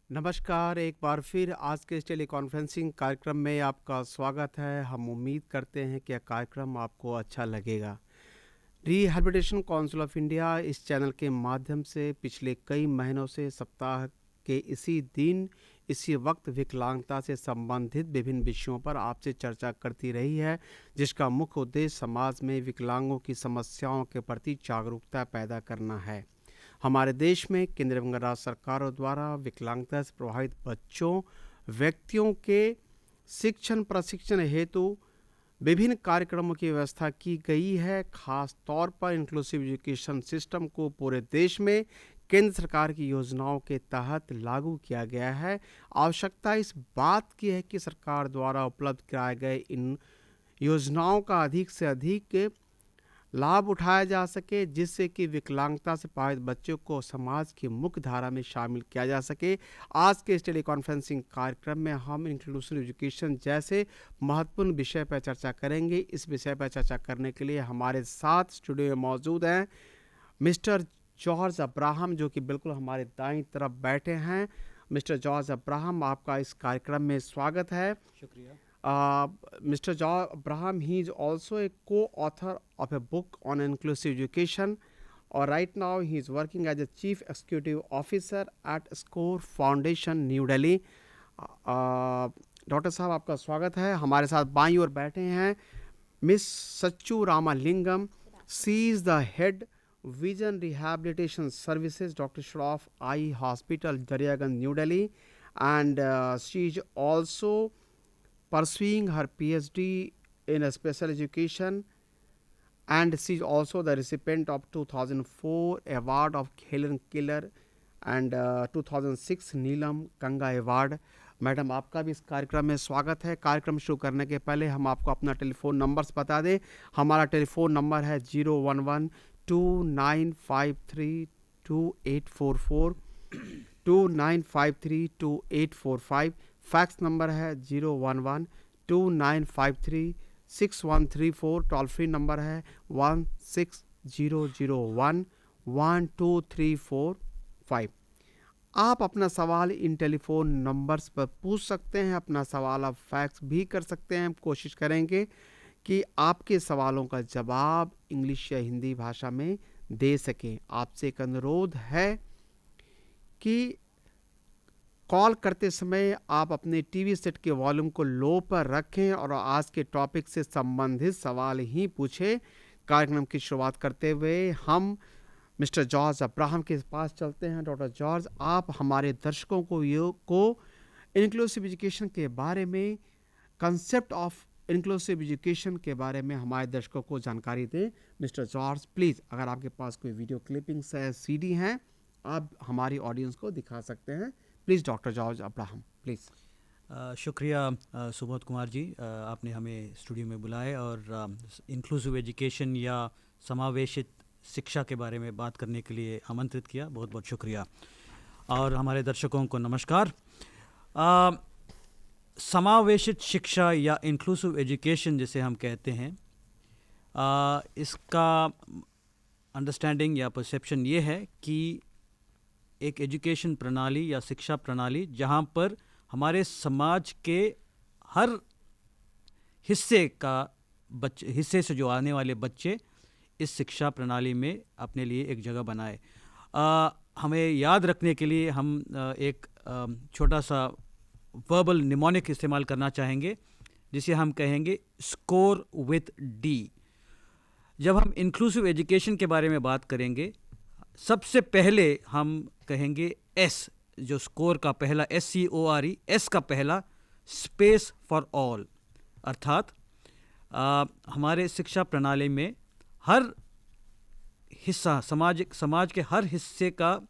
नमस्कार, एक बार फिर आज के इस टेलीकॉन्फ्रेंसिंग कार्यक्रम में आपका स्वागत है। हम उम्मीद करते हैं कि यह कार्यक्रम आपको अच्छा लगेगा। रिहैबिलिटेशन काउंसिल ऑफ इंडिया इस चैनल के माध्यम से पिछले कई महीनों से सप्ताह के इसी दिन इसी वक्त विकलांगता से संबंधित विभिन्न विषयों पर आपसे चर्चा करती रही है, जिसका मुख्य उद्देश्य समाज में विकलांगों की समस्याओं के प्रति जागरूकता पैदा करना है। हमारे देश में केंद्र एवं राज्य सरकारों द्वारा विकलांगता से प्रभावित बच्चों व्यक्तियों के शिक्षण प्रशिक्षण हेतु विभिन्न कार्यक्रमों की व्यवस्था की गई है। खास तौर पर इंक्लूसिव एजुकेशन सिस्टम को पूरे देश में केंद्र सरकार की योजनाओं के तहत लागू किया गया है। आवश्यकता इस बात की है कि सरकार द्वारा उपलब्ध कराए गए इन योजनाओं का अधिक से अधिक लाभ उठाया जा सके, जिससे कि विकलांगता से प्रभावित बच्चों को समाज की मुख्य धारा में शामिल किया जा सके। आज के इस टेलीकॉन्फ्रेंसिंग कार्यक्रम में हम इंक्लूसिव एजुकेशन जैसे महत्वपूर्ण विषय पर चर्चा करेंगे। इस विषय पर चर्चा करने के लिए हमारे साथ स्टूडियो में मौजूद हैं मिस्टर जॉर्ज अब्राहम, जो कि बिल्कुल हमारे दाईं तरफ बैठे हैं। मिस्टर जॉर्ज अब्राहम, आपका इस कार्यक्रम में स्वागत है। शुक्रिया। Mr. George Abraham, he is also a co-author of a book on inclusive education. Or right now, he is working as a Chief Executive Officer at SCORE Foundation, New Delhi. Doctor साहब, आपका स्वागत है। हमारे साथ बाईं ओर बैठे हैं miss Sachchu Ramalingam. She is the head vision rehabilitation services, doctor Shroff eye hospital, Daryaganj, New Delhi, and she is also pursuing her PhD in a special education, and she is also the recipient of 2004 award of Helen Keller and 2006 Neelam Ganga award. Madam, आपका भी इस कार्यक्रम में स्वागत है। कार्यक्रम शुरू करने के पहले हम आपको अपना टेलीफोन नंबर्स बता दें। हमारा टेलीफोन नंबर है 011-2953-2844, 2953-2845। फैक्स नंबर है 011-2953-6134। टोल फ्री नंबर है 1600112345। आप अपना सवाल इन टेलीफोन नंबर्स पर पूछ सकते हैं। अपना सवाल आप फैक्स भी कर सकते हैं। हम कोशिश करेंगे कि आपके सवालों का जवाब इंग्लिश या हिंदी भाषा में दे सकें। आपसे एक अनुरोध है कि कॉल करते समय आप अपने टीवी सेट के वॉल्यूम को लो पर रखें और आज के टॉपिक से संबंधित सवाल ही पूछें। कार्यक्रम की शुरुआत करते हुए हम मिस्टर जॉर्ज अब्राहम के पास चलते हैं। डॉक्टर जॉर्ज, आप हमारे दर्शकों को इंक्लूसिव एजुकेशन के बारे में, कंसेप्ट ऑफ इंक्लूसिव एजुकेशन के बारे में हमारे दर्शकों को जानकारी दें। मिस्टर जॉर्ज, प्लीज़, अगर आपके पास कोई वीडियो क्लिपिंग्स है, सीडी हैं, आप हमारी ऑडियंस को दिखा सकते हैं। Please doctor George Abraham, please. शुक्रिया सुबोध कुमार जी, आपने हमें स्टूडियो में बुलाया और इंक्लूसिव एजुकेशन या समावेशित शिक्षा के बारे में बात करने के लिए आमंत्रित किया। बहुत बहुत शुक्रिया। और हमारे दर्शकों को नमस्कार। समावेशित शिक्षा या इंक्लूसिव एजुकेशन जिसे हम कहते हैं, इसका अंडरस्टैंडिंग या परसेप्शन ये है कि एक एजुकेशन प्रणाली या शिक्षा प्रणाली जहाँ पर हमारे समाज के हर हिस्से से जो आने वाले बच्चे इस शिक्षा प्रणाली में अपने लिए एक जगह बनाए। हमें याद रखने के लिए हम एक छोटा सा वर्बल निमोनिक इस्तेमाल करना चाहेंगे, जिसे हम कहेंगे स्कोर विथ डी। जब हम इंक्लूसिव एजुकेशन के बारे में बात करेंगे, सबसे पहले हम कहेंगे एस, जो स्कोर का पहला SCORE, एस का पहला स्पेस फॉर ऑल, अर्थात हमारे शिक्षा प्रणाली में हर हिस्सा, समाज के हर हिस्से का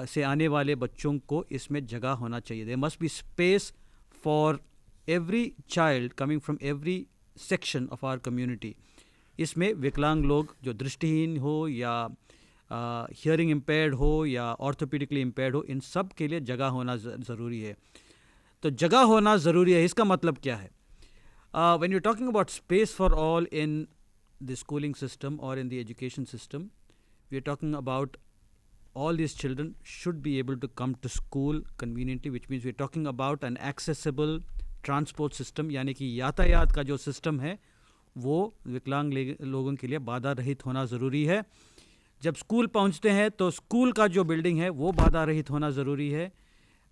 से आने वाले बच्चों को इसमें जगह होना चाहिए। There must be space for every child coming from every section of our community. इसमें विकलांग लोग जो दृष्टिहीन हो या हियरिंग इम्पेयर्ड हो या ऑर्थोपेडिकली इम्पेयर्ड हो, इन सब के लिए जगह होना ज़रूरी है। तो जगह होना ज़रूरी है, इसका मतलब क्या है? When you talking about space for all in the schooling system और in the education system, we are talking about all these children should be able to come to school conveniently, which means we're talking about an accessible transport system, यानी कि यातायात का जो system है वो विकलांग लोगों के लिए बाधा रहित होना ज़रूरी है. जब स्कूल पहुंचते हैं तो स्कूल का जो बिल्डिंग है वो बाधा रहित होना ज़रूरी है.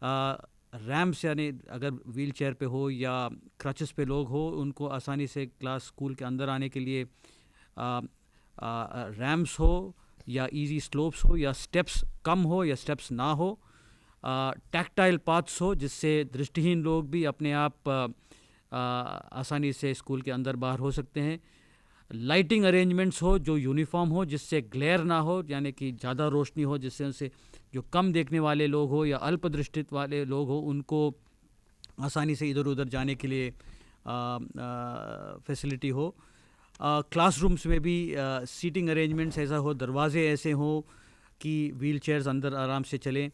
रैम्प्स यानी अगर व्हील चेयर पे हो या क्रचेस पे लोग हो, उनको आसानी से क्लास स्कूल के अंदर आने के लिए रैम्प्स हो या इजी स्लोप्स हो या स्टेप्स कम हो या स्टेप्स ना हो. टैक्टाइल पाथ्स हो जिससे दृष्टिहीन लोग भी अपने आप आसानी से स्कूल के अंदर बाहर हो सकते हैं. लाइटिंग अरेंजमेंट्स हो जो यूनिफॉर्म हो, जिससे ग्लेयर ना हो, यानी कि ज़्यादा रोशनी हो, जिससे उनसे जो कम देखने वाले लोग हो या अल्पदृष्टित वाले लोग हो उनको आसानी से इधर उधर जाने के लिए फैसिलिटी हो. क्लासरूम्स में भी सीटिंग अरेंजमेंट्स ऐसा हो, दरवाजे ऐसे हो कि व्हील चेयर्स अंदर आराम से चलें.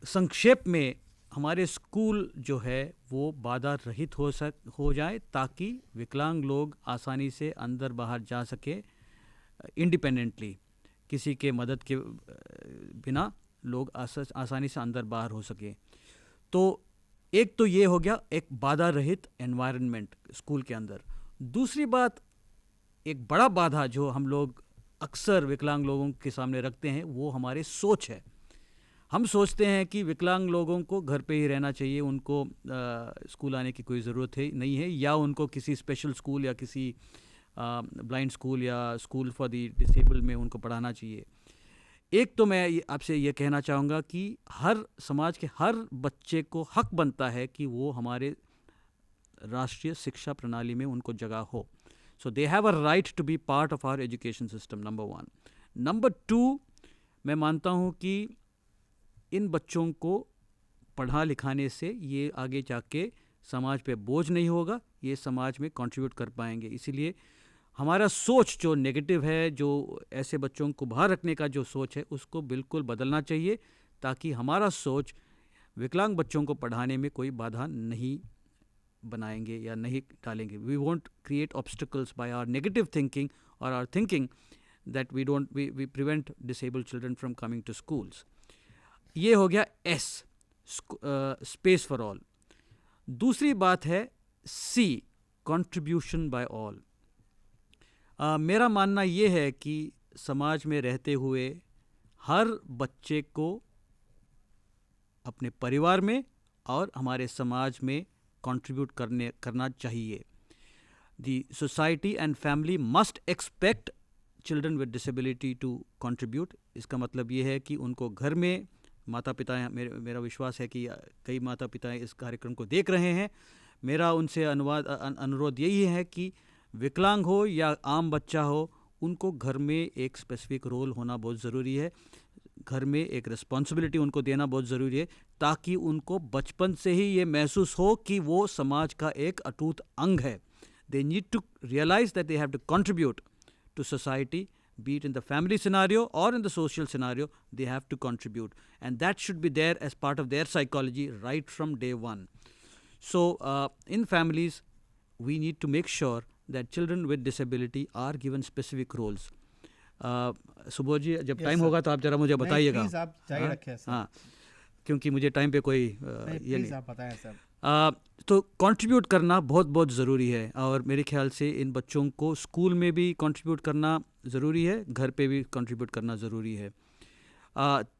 संक्षेप में हमारे स्कूल जो है वो बाधा रहित हो जाए ताकि विकलांग लोग आसानी से अंदर बाहर जा सके इंडिपेंडेंटली, किसी के मदद के बिना लोग आसानी से अंदर बाहर हो सके. तो एक तो ये हो गया एक बाधा रहित एनवायरनमेंट स्कूल के अंदर. दूसरी बात, एक बड़ा बाधा जो हम लोग अक्सर विकलांग लोगों के सामने रखते हैं वो हमारे सोच है. हम सोचते हैं कि विकलांग लोगों को घर पे ही रहना चाहिए, उनको स्कूल आने की कोई ज़रूरत है नहीं है, या उनको किसी स्पेशल स्कूल या किसी ब्लाइंड स्कूल या स्कूल फॉर दी डिसेबल्ड में उनको पढ़ाना चाहिए. एक तो मैं आपसे ये कहना चाहूँगा कि हर समाज के हर बच्चे को हक बनता है कि वो हमारे राष्ट्रीय शिक्षा प्रणाली में उनको जगह हो. So they have a right to be part of our education system, number 1. Number 2, मैं मानता हूँ कि इन बच्चों को पढ़ा लिखाने से ये आगे जाके समाज पे बोझ नहीं होगा, ये समाज में कंट्रीब्यूट कर पाएंगे. इसीलिए हमारा सोच जो नेगेटिव है, जो ऐसे बच्चों को बाहर रखने का जो सोच है, उसको बिल्कुल बदलना चाहिए ताकि हमारा सोच विकलांग बच्चों को पढ़ाने में कोई बाधा नहीं बनाएंगे या नहीं डालेंगे. We won't create obstacles by our negative thinking और our thinking that we prevent disabled children from coming to schools. ये हो गया एस, स्पेस फॉर ऑल. दूसरी बात है सी, कंट्रीब्यूशन बाय ऑल. मेरा मानना ये है कि समाज में रहते हुए हर बच्चे को अपने परिवार में और हमारे समाज में कंट्रीब्यूट करना चाहिए. The society and family must expect children with disability to contribute. इसका मतलब ये है कि उनको घर में माता पिता, मेरा विश्वास है कि कई माता पिता इस कार्यक्रम को देख रहे हैं. मेरा उनसे अनुरोध यही है कि विकलांग हो या आम बच्चा हो, उनको घर में एक स्पेसिफिक रोल होना बहुत ज़रूरी है. घर में एक रिस्पॉन्सिबिलिटी उनको देना बहुत ज़रूरी है ताकि उनको बचपन से ही ये महसूस हो कि वो समाज का एक अटूट अंग है. They need to realise that they have to contribute to society, be it in the family scenario or in the social scenario, they have to contribute, and that should be there as part of their psychology right from day one. So in families we need to make sure that children with disability are given specific roles. Subodh ji, जब time होगा तो आप जरा मुझे बताइएगा. Please आप जारी रखें सर. हाँ, क्योंकि मुझे टाइम पे कोई ये नहीं. आप बताएं सर. तो कंट्रीब्यूट करना बहुत बहुत ज़रूरी है और मेरे ख्याल से इन बच्चों को स्कूल में भी कंट्रीब्यूट करना ज़रूरी है, घर पे भी कंट्रीब्यूट करना ज़रूरी है.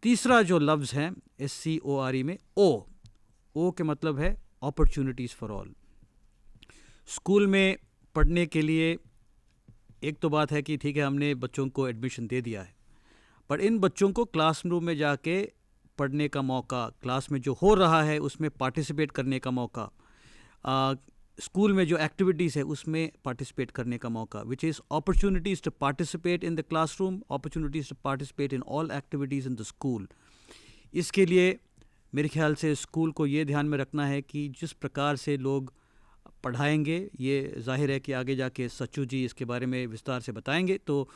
तीसरा जो लफ्ज़ है SCORE में ओ के मतलब है अपॉर्चुनिटीज़ फॉर ऑल. स्कूल में पढ़ने के लिए एक तो बात है कि ठीक है हमने बच्चों को एडमिशन दे दिया है, पर इन बच्चों को क्लासरूम में जाके पढ़ने का मौका, क्लास में जो हो रहा है उसमें पार्टिसिपेट करने का मौका, स्कूल में जो एक्टिविटीज़ है उसमें पार्टिसिपेट करने का मौका, which is opportunities to participate in the classroom, opportunities to participate in all activities in the school. इसके लिए मेरे ख्याल से स्कूल को ये ध्यान में रखना है कि जिस प्रकार से लोग पढ़ाएंगे, ये जाहिर है कि आगे जाके सच्चू जी इसके बारे में विस्तार से बताएंगे. तो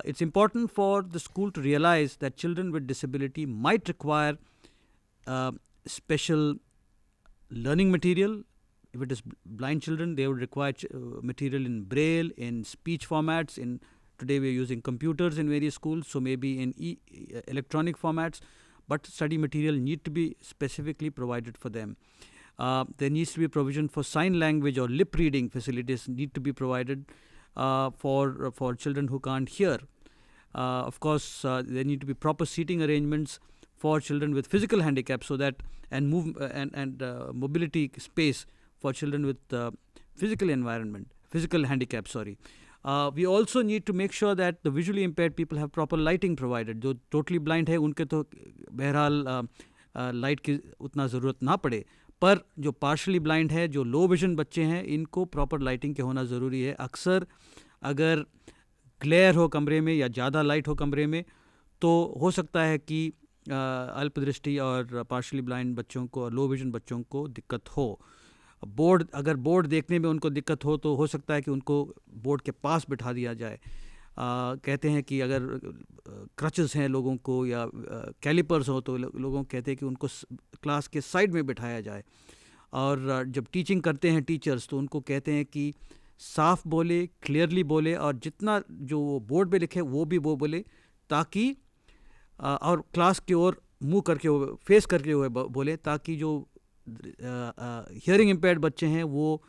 it's important for the school to realize that children with disability might require special learning material. If it is blind children, they would require material in braille, in speech formats, in today we're using computers in various schools, so maybe in electronic formats, but study material need to be specifically provided for them. There needs to be provision for sign language or lip reading facilities need to be provided for children who can't hear. Of course, there need to be proper seating arrangements for children with physical handicaps, so that and mobility space for children with physical handicap. We also need to make sure that the visually impaired people have proper lighting provided. जो totally blind है उनके तो बहरहाल light की उतना ज़रूरत ना पड़े, पर जो पार्शली ब्लाइंड है, जो लो विजन बच्चे हैं, इनको प्रॉपर लाइटिंग के होना ज़रूरी है. अक्सर अगर ग्लेयर हो कमरे में या ज़्यादा लाइट हो कमरे में, तो हो सकता है कि अल्पदृष्टि और पार्शली ब्लाइंड बच्चों को और लो विजन बच्चों को दिक्कत हो. अगर बोर्ड देखने में उनको दिक्कत हो, तो हो सकता है कि उनको बोर्ड के पास बिठा दिया जाए. कहते हैं कि अगर क्रचेस हैं लोगों को या कैलिपर्स हो, तो लोगों कहते हैं कि उनको क्लास के साइड में बिठाया जाए. और जब टीचिंग करते हैं टीचर्स, तो उनको कहते हैं कि साफ बोले, क्लियरली बोले, और जितना जो बोर्ड पे लिखे वो भी वो बोले, ताकि और क्लास की ओर मुंह करके फेस करके हुए बोले, ताकि जो हियरिंग इम्पेयर्ड बच्चे हैं वो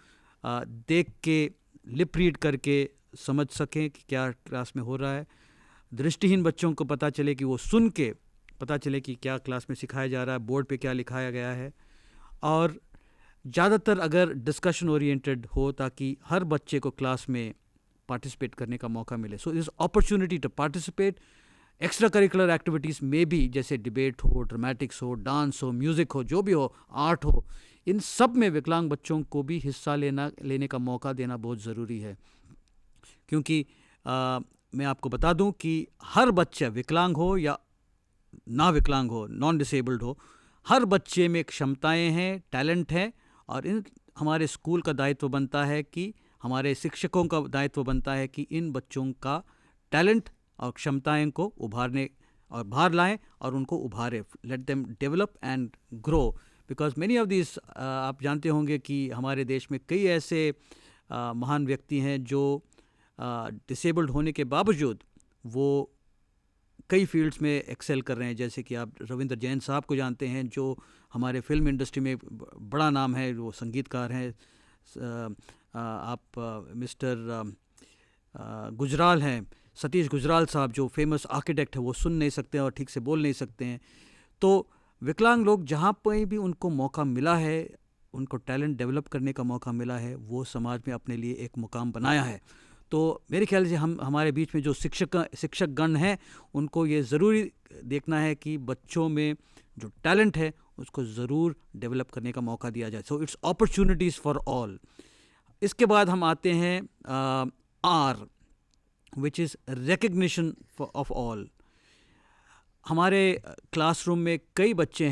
देख के लिप रीड करके समझ सकें कि क्या क्लास में हो रहा है. दृष्टिहीन बच्चों को पता चले कि वो सुन के पता चले कि क्या क्लास में सिखाया जा रहा है, बोर्ड पे क्या लिखाया गया है. और ज़्यादातर अगर डिस्कशन ओरिएंटेड हो, ताकि हर बच्चे को क्लास में पार्टिसिपेट करने का मौका मिले. So this opportunity to participate. Extra curricular activities में भी, जैसे डिबेट हो, ड्रामेटिक्स हो, डांस हो, म्यूज़िक हो, जो भी हो, आर्ट हो, इन सब में विकलांग बच्चों को भी हिस्सा लेने का मौका देना बहुत ज़रूरी है. क्योंकि मैं आपको बता दूं कि हर बच्चा, विकलांग हो या ना विकलांग हो, नॉन डिसेबल्ड हो, हर बच्चे में क्षमताएं हैं, टैलेंट है. और हमारे स्कूल का दायित्व बनता है कि हमारे शिक्षकों का दायित्व बनता है कि इन बच्चों का टैलेंट और क्षमताएं को उभारने और बाहर लाएं और उनको उभारें. Let them develop and grow. Because many of this, आप जानते होंगे कि हमारे देश में कई ऐसे महान व्यक्ति हैं जो डिसेबल्ड होने के बावजूद वो कई फील्ड्स में एक्सेल कर रहे हैं. जैसे कि आप रविंद्र जैन साहब को जानते हैं, जो हमारे फिल्म इंडस्ट्री में बड़ा नाम है, वो संगीतकार हैं. आप मिस्टर गुजराल हैं, सतीश गुजराल साहब, जो फेमस आर्किटेक्ट है, वो सुन नहीं सकते हैं और ठीक से बोल नहीं सकते हैं. तो विकलांग लोग जहाँ पर भी उनको मौका मिला है, उनको टैलेंट डेवलप करने का मौका मिला है, वो समाज में अपने लिए एक मुकाम बनाया है. तो मेरे ख्याल से हमारे बीच में जो शिक्षक गण हैं, उनको ये ज़रूरी देखना है कि बच्चों में जो टैलेंट है उसको ज़रूर डेवलप करने का मौका दिया जाए. So it's opportunities for all. इसके बाद हम आते हैं R, which is recognition of all. हमारे क्लासरूम में कई बच्चे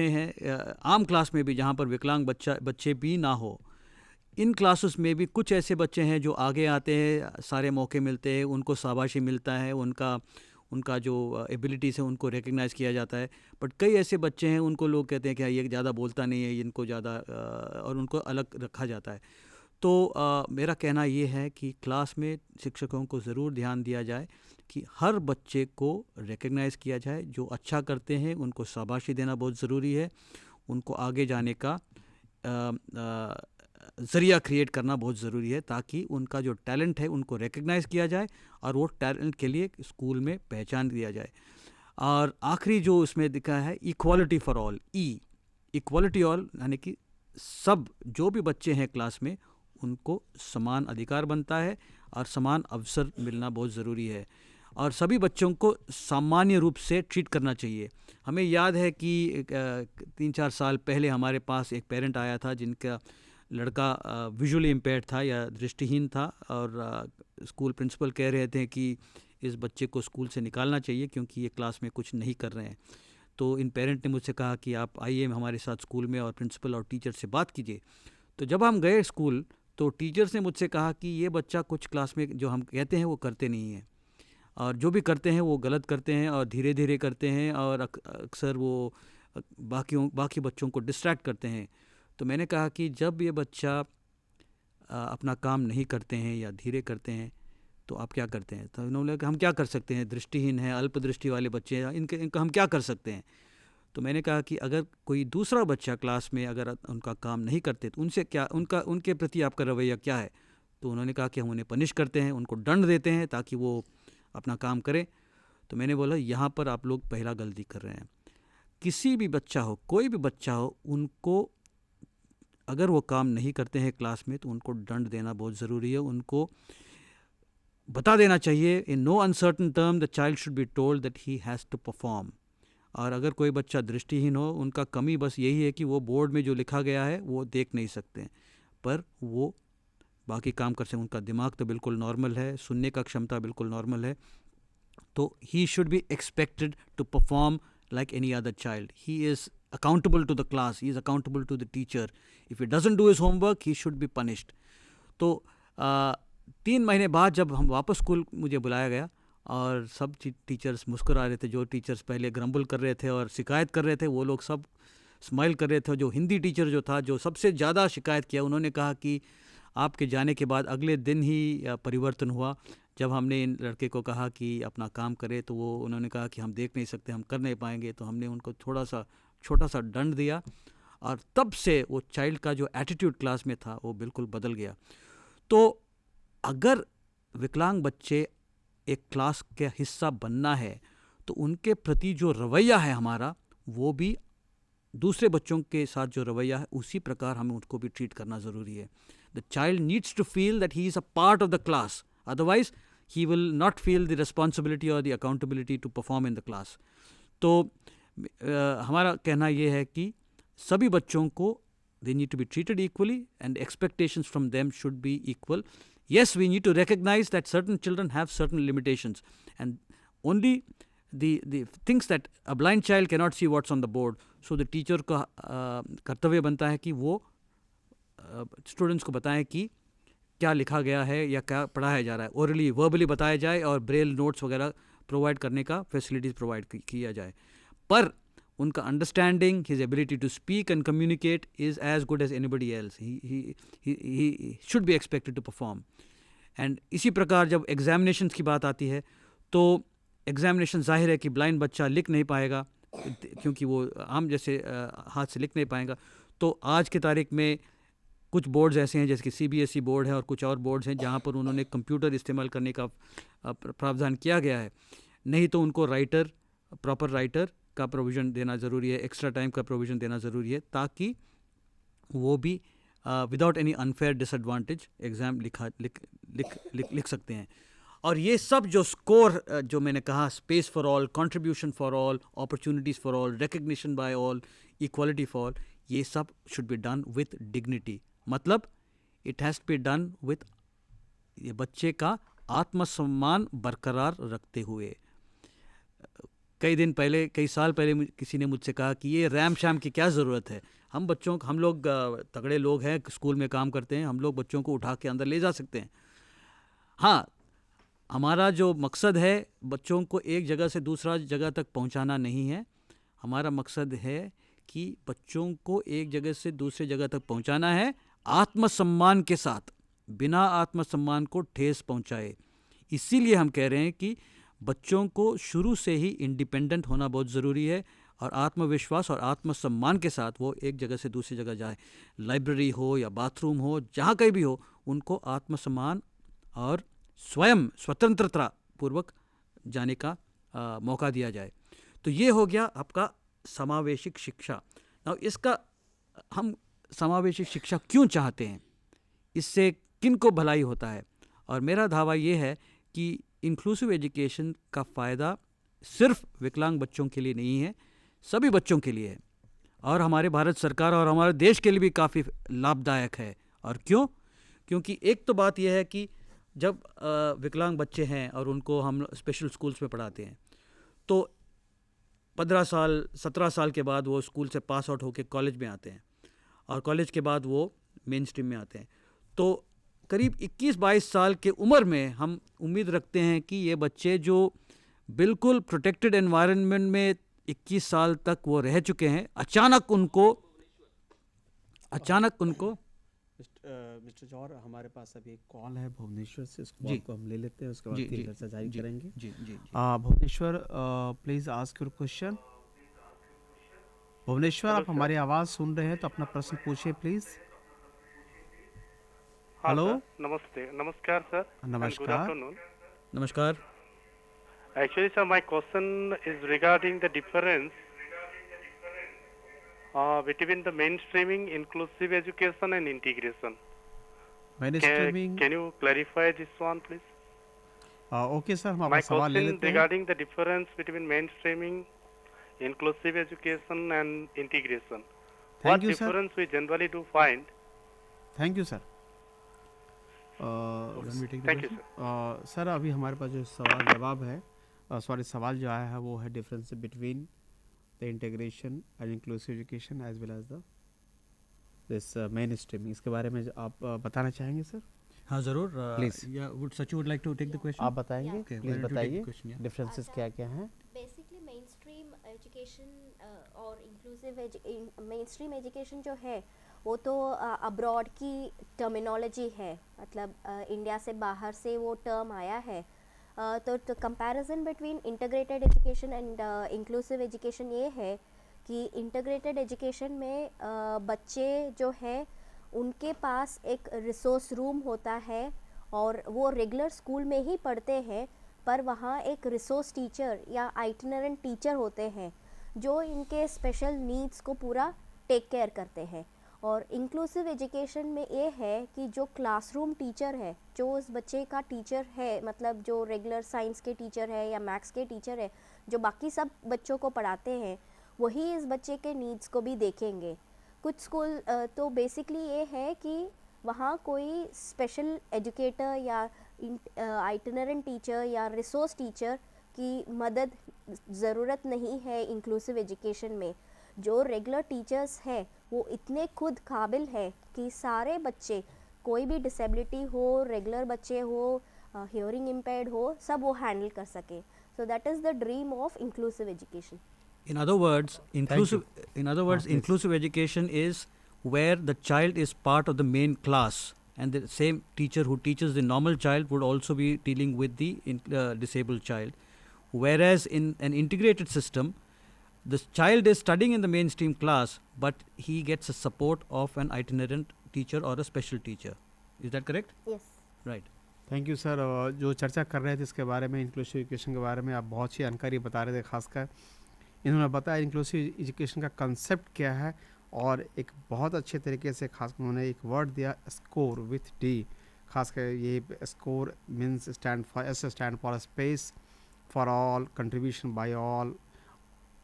हैं, आम क्लास में भी, जहाँ पर विकलांग बच्चे भी ना हो. इन क्लासेस में भी कुछ ऐसे बच्चे हैं जो आगे आते हैं, सारे मौके मिलते हैं, उनको शाबाशी मिलता है, उनका जो एबिलिटीज़ है उनको रिकग्नाइज़ किया जाता है. बट कई ऐसे बच्चे हैं, उनको लोग कहते हैं कि ये ज़्यादा बोलता नहीं है, इनको ज़्यादा, और उनको अलग रखा जाता है. तो मेरा कहना ये है कि क्लास में शिक्षकों को ज़रूर ध्यान दिया जाए कि हर बच्चे को रिकग्नाइज़ किया जाए. जो अच्छा करते हैं उनको शाबाशी देना बहुत ज़रूरी है. उनको आगे जाने का ज़रिया क्रिएट करना बहुत ज़रूरी है, ताकि उनका जो टैलेंट है उनको रिकग्नाइज़ किया जाए और वो टैलेंट के लिए स्कूल में पहचान दिया जाए. और आखिरी जो उसमें दिखा है, equality for all. Equality all यानी कि सब जो भी बच्चे हैं क्लास में, उनको समान अधिकार बनता है और समान अवसर मिलना बहुत ज़रूरी है. और सभी बच्चों को सामान्य रूप से ट्रीट करना चाहिए. हमें याद है कि 3-4 साल पहले हमारे पास एक पेरेंट आया था जिनका लड़का विजुअली इम्पेयर्ड था या दृष्टिहीन था, और स्कूल प्रिंसिपल कह रहे थे कि इस बच्चे को स्कूल से निकालना चाहिए क्योंकि ये क्लास में कुछ नहीं कर रहे हैं. तो इन पेरेंट ने मुझसे कहा कि आप आइए हमारे साथ स्कूल में और प्रिंसिपल और टीचर से बात कीजिए. तो जब हम गए स्कूल, तो टीचर्स ने मुझसे कहा कि ये बच्चा कुछ क्लास में जो हम कहते हैं वो करते नहीं है, और जो भी करते हैं वो गलत करते हैं और धीरे धीरे करते हैं, और अक्सर वो बाकी बच्चों को डिस्ट्रैक्ट करते हैं. तो मैंने कहा कि जब ये बच्चा अपना काम नहीं करते हैं या धीरे करते हैं, तो आप क्या करते हैं? तो उन्होंने कहा हम क्या कर सकते हैं, दृष्टिहीन हैं, अल्प दृष्टि वाले बच्चे हैं, इनका हम क्या कर सकते हैं? तो मैंने कहा कि अगर कोई दूसरा बच्चा क्लास में अगर उनका काम नहीं करते तो उनसे क्या, उनके प्रति आपका रवैया क्या है? तो उन्होंने कहा कि हम उन्हें पनिश करते हैं, उनको दंड देते हैं ताकि वो अपना काम करें। तो मैंने बोला यहाँ पर आप लोग पहला गलती कर रहे हैं। किसी भी बच्चा हो, कोई भी बच्चा हो, उनको अगर वो काम नहीं करते हैं क्लास में तो उनको दंड देना बहुत ज़रूरी है। उनको बता देना चाहिए, in no uncertain term the child should be told that he has to perform. और अगर कोई बच्चा दृष्टिहीन हो, उनका कमी बस यही है कि वो बोर्ड में जो लिखा गया है वो देख नहीं सकते, पर वो बाकी काम कर सकते। उनका दिमाग तो बिल्कुल नॉर्मल है, सुनने का क्षमता बिल्कुल नॉर्मल है, तो he should be expected to perform like any other child. He is accountable to the class, he is accountable to the teacher. If he doesn't do his homework, he should be punished. तो 3 महीने बाद जब हम वापस school मुझे बुलाया गया और सब टीचर्स मुस्कुरा रहे थे। जो टीचर्स पहले ग्रम्बल कर रहे थे और शिकायत कर रहे थे, वो लोग सब स्माइल कर रहे थे। जो हिंदी टीचर जो था, जो सबसे ज़्यादा शिकायत किया, उन्होंने कहा कि आपके जाने के बाद अगले दिन ही परिवर्तन हुआ। जब हमने इन लड़के को कहा कि अपना काम करे तो वो उन्होंने कहा कि हम देख नहीं सकते, हम कर नहीं पाएंगे। तो हमने उनको छोटा सा दंड दिया और तब से वो चाइल्ड का जो एटीट्यूड क्लास में था वो बिल्कुल बदल गया। तो अगर विकलांग बच्चे एक क्लास का हिस्सा बनना है तो उनके प्रति जो रवैया है हमारा, वो भी दूसरे बच्चों के साथ जो रवैया है उसी प्रकार हमें उनको भी ट्रीट करना ज़रूरी है। The child needs to feel that he is a part of the class, otherwise he will not feel the responsibility or the accountability to perform in the class. तो हमारा कहना ये है कि सभी बच्चों को they need to be treated equally and expectations from them should be equal. Yes, we need to recognize that certain children have certain limitations and only the things that a blind child cannot see what's on the board. So the teacher का कर्तव्य बनता है कि वो students को बताएं कि क्या लिखा गया है या क्या पढ़ाया जा रहा है, ओरली वर्बली बताया जाए और ब्रेल नोट्स वगैरह प्रोवाइड करने का फैसिलिटीज़ प्रोवाइड किया जाए। पर उनका understanding, his ability to speak and communicate is as good as anybody else. He should be expected to perform. And इसी प्रकार जब एग्जामिनेशंस की बात आती है तो एग्जामिनेशन जाहिर है कि ब्लाइंड बच्चा लिख नहीं पाएगा क्योंकि वो आम जैसे हाथ से लिख नहीं पाएगा। तो आज की तारीख में कुछ बोर्ड्स ऐसे हैं जैसे कि CBSE बोर्ड है और कुछ और बोर्ड्स हैं जहाँ पर उन्होंने कंप्यूटर इस्तेमाल करने का प्रावधान किया गया है। नहीं तो उनको प्रॉपर राइटर का प्रोविज़न देना ज़रूरी है, एक्स्ट्रा टाइम का प्रोविज़न देना ज़रूरी है, ताकि वो भी without any unfair disadvantage exam लिख सकते हैं। और ये सब जो स्कोर जो मैंने कहा, space for all, contribution for all, opportunities for all, recognition by all, equality for all, ये सब should be done with dignity. मतलब it has to be done with ये बच्चे का आत्मसम्मान बरकरार रखते हुए। कई साल पहले किसी ने मुझसे कहा कि ये रैम शैम की क्या ज़रूरत है, हम लोग तगड़े लोग हैं, स्कूल में काम करते हैं, हम लोग बच्चों को उठा के अंदर ले जा सकते हैं। हाँ, हमारा जो मकसद है बच्चों को एक जगह से दूसरा जगह तक पहुंचाना नहीं है। हमारा मकसद है कि बच्चों को एक जगह से दूसरे जगह तक पहुंचाना है आत्मसम्मान के साथ, बिना आत्मसम्मान को ठेस पहुंचाए। इसीलिए हम कह रहे हैं कि बच्चों को शुरू से ही इंडिपेंडेंट होना बहुत ज़रूरी है और आत्मविश्वास और आत्मसम्मान के साथ वो एक जगह से दूसरी जगह जाए, लाइब्रेरी हो या बाथरूम हो, जहाँ कहीं भी हो, उनको आत्मसम्मान और स्वयं स्वतंत्रता पूर्वक जाने का मौका दिया जाए। तो ये हो गया आपका समावेशिक शिक्षा। now इसका हम समावेशिक शिक्षा क्यों चाहते हैं, इससे किन को भलाई होता है? और मेरा दावा ये है कि इंक्लूसिव एजुकेशन का फ़ायदा सिर्फ विकलांग बच्चों के लिए नहीं है, सभी बच्चों के लिए है और हमारे भारत सरकार और हमारे देश के लिए भी काफ़ी लाभदायक है। और क्यों? क्योंकि एक तो बात यह है कि जब विकलांग बच्चे हैं और उनको हम स्पेशल स्कूल्स में पढ़ाते हैं तो 15 साल 17 साल के बाद वो स्कूल से पास आउट होकर कॉलेज में आते हैं और कॉलेज के बाद वो मेन स्ट्रीम में आते हैं। तो करीब 21-22 साल के उम्र में हम उम्मीद रखते हैं कि ये बच्चे जो बिल्कुल प्रोटेक्टेड एनवायरनमेंट में 21 साल तक वो रह चुके हैं, अचानक उनको मिस्टर जौहर, हमारे पास अभी एक कॉल है भुवनेश्वर से, इस कॉल जी को हम ले लेते हैं, उसके बाद जी फिर जी चर्चा जारी जी करेंगे। जी जी जी Bhubaneswar, please ask your question. Bhubaneswar, hello आप सर। हमारी आवाज़ सुन रहे हैं तो अपना प्रश्न पूछिए प्लीज़। हाँ हेलो। सर, नमस्ते, नमस्कार सर, एंड गुड नमस्कार। आफ्टरनून। नमस्कार। Actually, sir, my question is regarding the difference between the mainstreaming, inclusive education, and integration. मैंने Can, streaming. can you clarify this one, please? Okay sir, हम आपका My सवाल ले question लेते हैं। regarding the difference between mainstreaming, inclusive education, and integration. Thank What you sir. difference we generally do find? Thank you sir. Okay. Let me take the Thank you, question. sir. Sir, अभी हमारे पास जो सवाल जवाब है, sorry, सवाल जो आया है वो है difference between the integration and inclusive education as well as the this main streaming. इसके बारे में आप बताना चाहेंगे सर? हाँ ज़रूर। Please. या would Sachiv would like to take the question? आप बताएंगे? Okay, why please don't you take the बताइए question, yeah? डिफरेंसेस क्या क्या हैं। बेसिकली मेन स्ट्रीम एजुकेशन और इंक्लूसिव मेन स्ट्रीम एजुकेशन जो है वो तो अब्रॉड की टर्मिनोलॉजी है, मतलब इंडिया से बाहर से वो टर्म आया है। तो comparison between integrated education and inclusive education ये है कि इंटीग्रेटेड एजुकेशन में बच्चे जो है उनके पास एक रिसोर्स रूम होता है और वो रेगुलर स्कूल में ही पढ़ते हैं, पर वहाँ एक रिसोर्स टीचर या आइटिनरेंट टीचर होते हैं जो इनके स्पेशल नीड्स को पूरा टेक केयर करते हैं। और इंक्लूसिव एजुकेशन में ये है कि जो क्लासरूम टीचर है, जो उस बच्चे का टीचर है, मतलब जो रेगुलर साइंस के टीचर है या मैथ्स के टीचर है, जो बाकी सब बच्चों को पढ़ाते हैं, वही इस बच्चे के नीड्स को भी देखेंगे। कुछ स्कूल तो बेसिकली ये है कि वहाँ कोई स्पेशल एजुकेटर या आइटिनरेंट टीचर या रिसोर्स टीचर की मदद ज़रूरत नहीं है इंक्लूसिव एजुकेशन में। जो रेगुलर टीचर्स हैं वो इतने खुद काबिल है कि सारे बच्चे, कोई भी डिसेबिलिटी हो, रेगुलर बच्चे हो, हियरिंग इम्पेयर्ड हो, सब वो हैंडल कर सके। So that is the dream of inclusive education. In other words, please. inclusive education is where the child is part of the main class, and the same teacher who teaches the normal child would also be dealing with the disabled child. Whereas in an integrated system, the child is studying in the mainstream class, but he gets a support of an itinerant teacher or a special teacher. Is that correct? Yes. Right. Thank you sir. जो चर्चा कर रहे थे इसके बारे में, inclusive education के बारे में, आप बहुत सी जानकारी बता रहे थे। खासकर इन्होंने बताया इंक्लूसिव एजुकेशन का कंसेप्ट क्या है, और एक बहुत अच्छे तरीके से खास उन्होंने एक वर्ड दिया, स्कोर विथ डी। खासकर ये score means stand for space for all, contribution by all,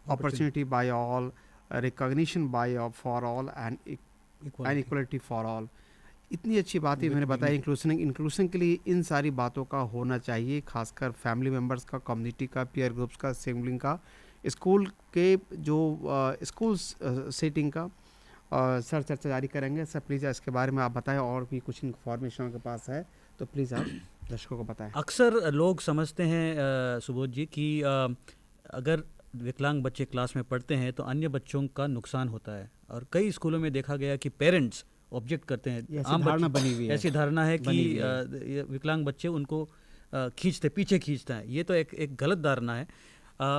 opportunity by all, recognition by for all and equality for all. इतनी अच्छी बातें इन्होंने बताई। इंक्लूसन के लिए इन सारी बातों का होना चाहिए, खासकर फैमिली मेम्बर्स का, कम्युनिटी का, पीयर ग्रुप्स का, सिबलिंग का, स्कूल के जो स्कूल सेटिंग का। सर चर्चा जारी करेंगे। सर प्लीज़ इसके बारे में आप बताएं, और भी कुछ इन्फॉर्मेशन आपके पास है तो प्लीज़ आप दर्शकों को बताएं। अक्सर लोग समझते हैं सुबोध जी कि अगर विकलांग बच्चे क्लास में पढ़ते हैं तो अन्य बच्चों का नुकसान होता है, और कई स्कूलों में देखा गया कि पेरेंट्स ऑब्जेक्ट करते हैं। ऐसी धारणा बनी हुई है, ऐसी धारणा है कि बनी हुई है। ये विकलांग बच्चे उनको पीछे खींचते हैं। ये तो एक गलत धारणा है।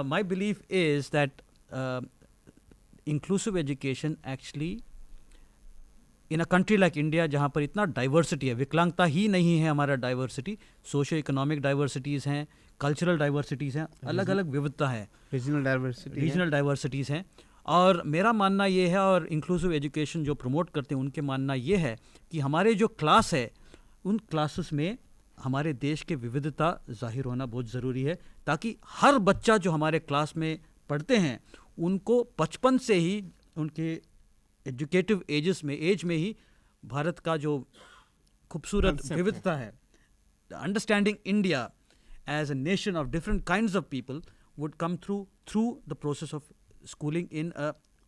My belief is that inclusive education actually in a country like India, जहाँ पर इतना डाइवर्सिटी है, विकलांगता ही नहीं है हमारा डाइवर्सिटी, सोशो इकोनॉमिक डाइवर्सिटीज़ हैं, कल्चरल डाइवर्सिटीज़ हैं, अलग अलग विविधता है, रीजनल डाइवर्सिटीज़ हैं। और मेरा मानना ये है, और इंक्लूसिव एजुकेशन जो प्रमोट करते हैं उनके मानना ये है कि हमारे जो क्लास है उन क्लासेस में हमारे देश के विविधता जाहिर होना बहुत ज़रूरी है, ताकि हर बच्चा जो हमारे क्लास में पढ़ते हैं उनको बचपन से ही उनके एजुकेटिव एज में ही भारत का जो खूबसूरत विविधता है, understanding India as a nation of different kinds of people would come through the process of schooling in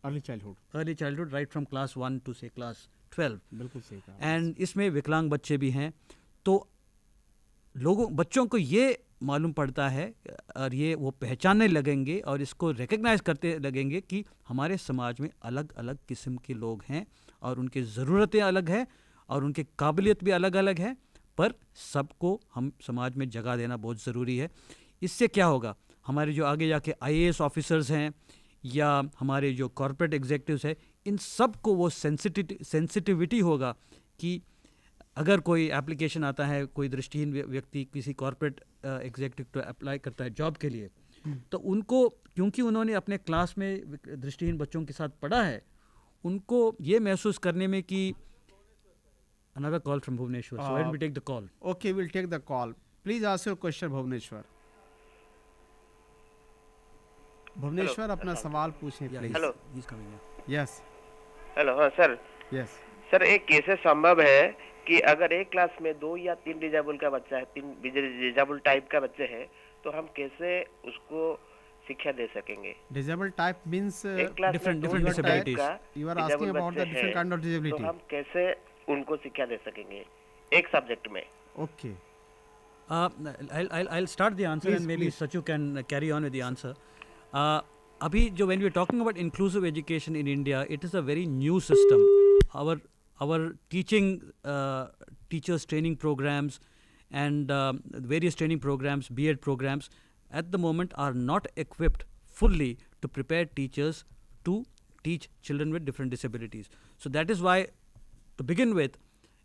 early childhood right from class 1 to say class 12. बिल्कुल सही कहा। एंड इसमें विकलांग बच्चे भी हैं, तो बच्चों को ये मालूम पड़ता है और ये वो पहचानने लगेंगे और इसको रिकग्नाइज करते लगेंगे कि हमारे समाज में अलग अलग किस्म के लोग हैं और उनकी ज़रूरतें अलग हैं और उनकी काबिलियत भी अलग अलग है, पर सबको हम समाज में जगह देना बहुत ज़रूरी है। इससे क्या होगा, हमारे जो आगे जाके IAS ऑफिसर्स हैं या हमारे जो कॉर्पोरेट एग्जीक्यूटिव्स हैं, इन सब को वो सेंसिटिविटी होगा कि अगर कोई एप्लीकेशन आता है, कोई दृष्टिहीन व्यक्ति किसी कॉर्पोरेट एग्जीक्यूटिव को अप्लाई करता है जॉब के लिए, तो उनको, क्योंकि उन्होंने अपने क्लास में दृष्टिहीन बच्चों के साथ पढ़ा है, उनको ये महसूस करने में कि another call from Bhubaneswar. So why don't we take the call? Okay, we'll take the call. Please ask your question, Bhubaneswar. Bhubaneswar, अपना सवाल पूछें please. Hello. He's coming. Yes hello. हाँ सर। यस सर, एक कैसे संभव है कि अगर एक क्लास में 2 या 3 डिजेबल का बच्चा है, 3 डिजेबल टाइप का बच्चे हैं, तो हम कैसे उसको शिक्षा दे सकेंगे? डिसेबल टाइप मींस एक क्लास different में 2 या disabilities. टाइप का You are asking disabled about the बच्चे different हैं, kind of disability. तो हम कैसे उनको शिक्षा दे सकेंगे एक सब्जेक्ट में? Okay I'll start the answer, Please, and maybe please. Sachu can carry on with the answer. Abhi, when we are talking about inclusive education in India, it is a very new system. Our teachers training programs and various training programs, B.Ed programs, at the moment are not equipped fully to prepare teachers to teach children with different disabilities. So that is why, to begin with,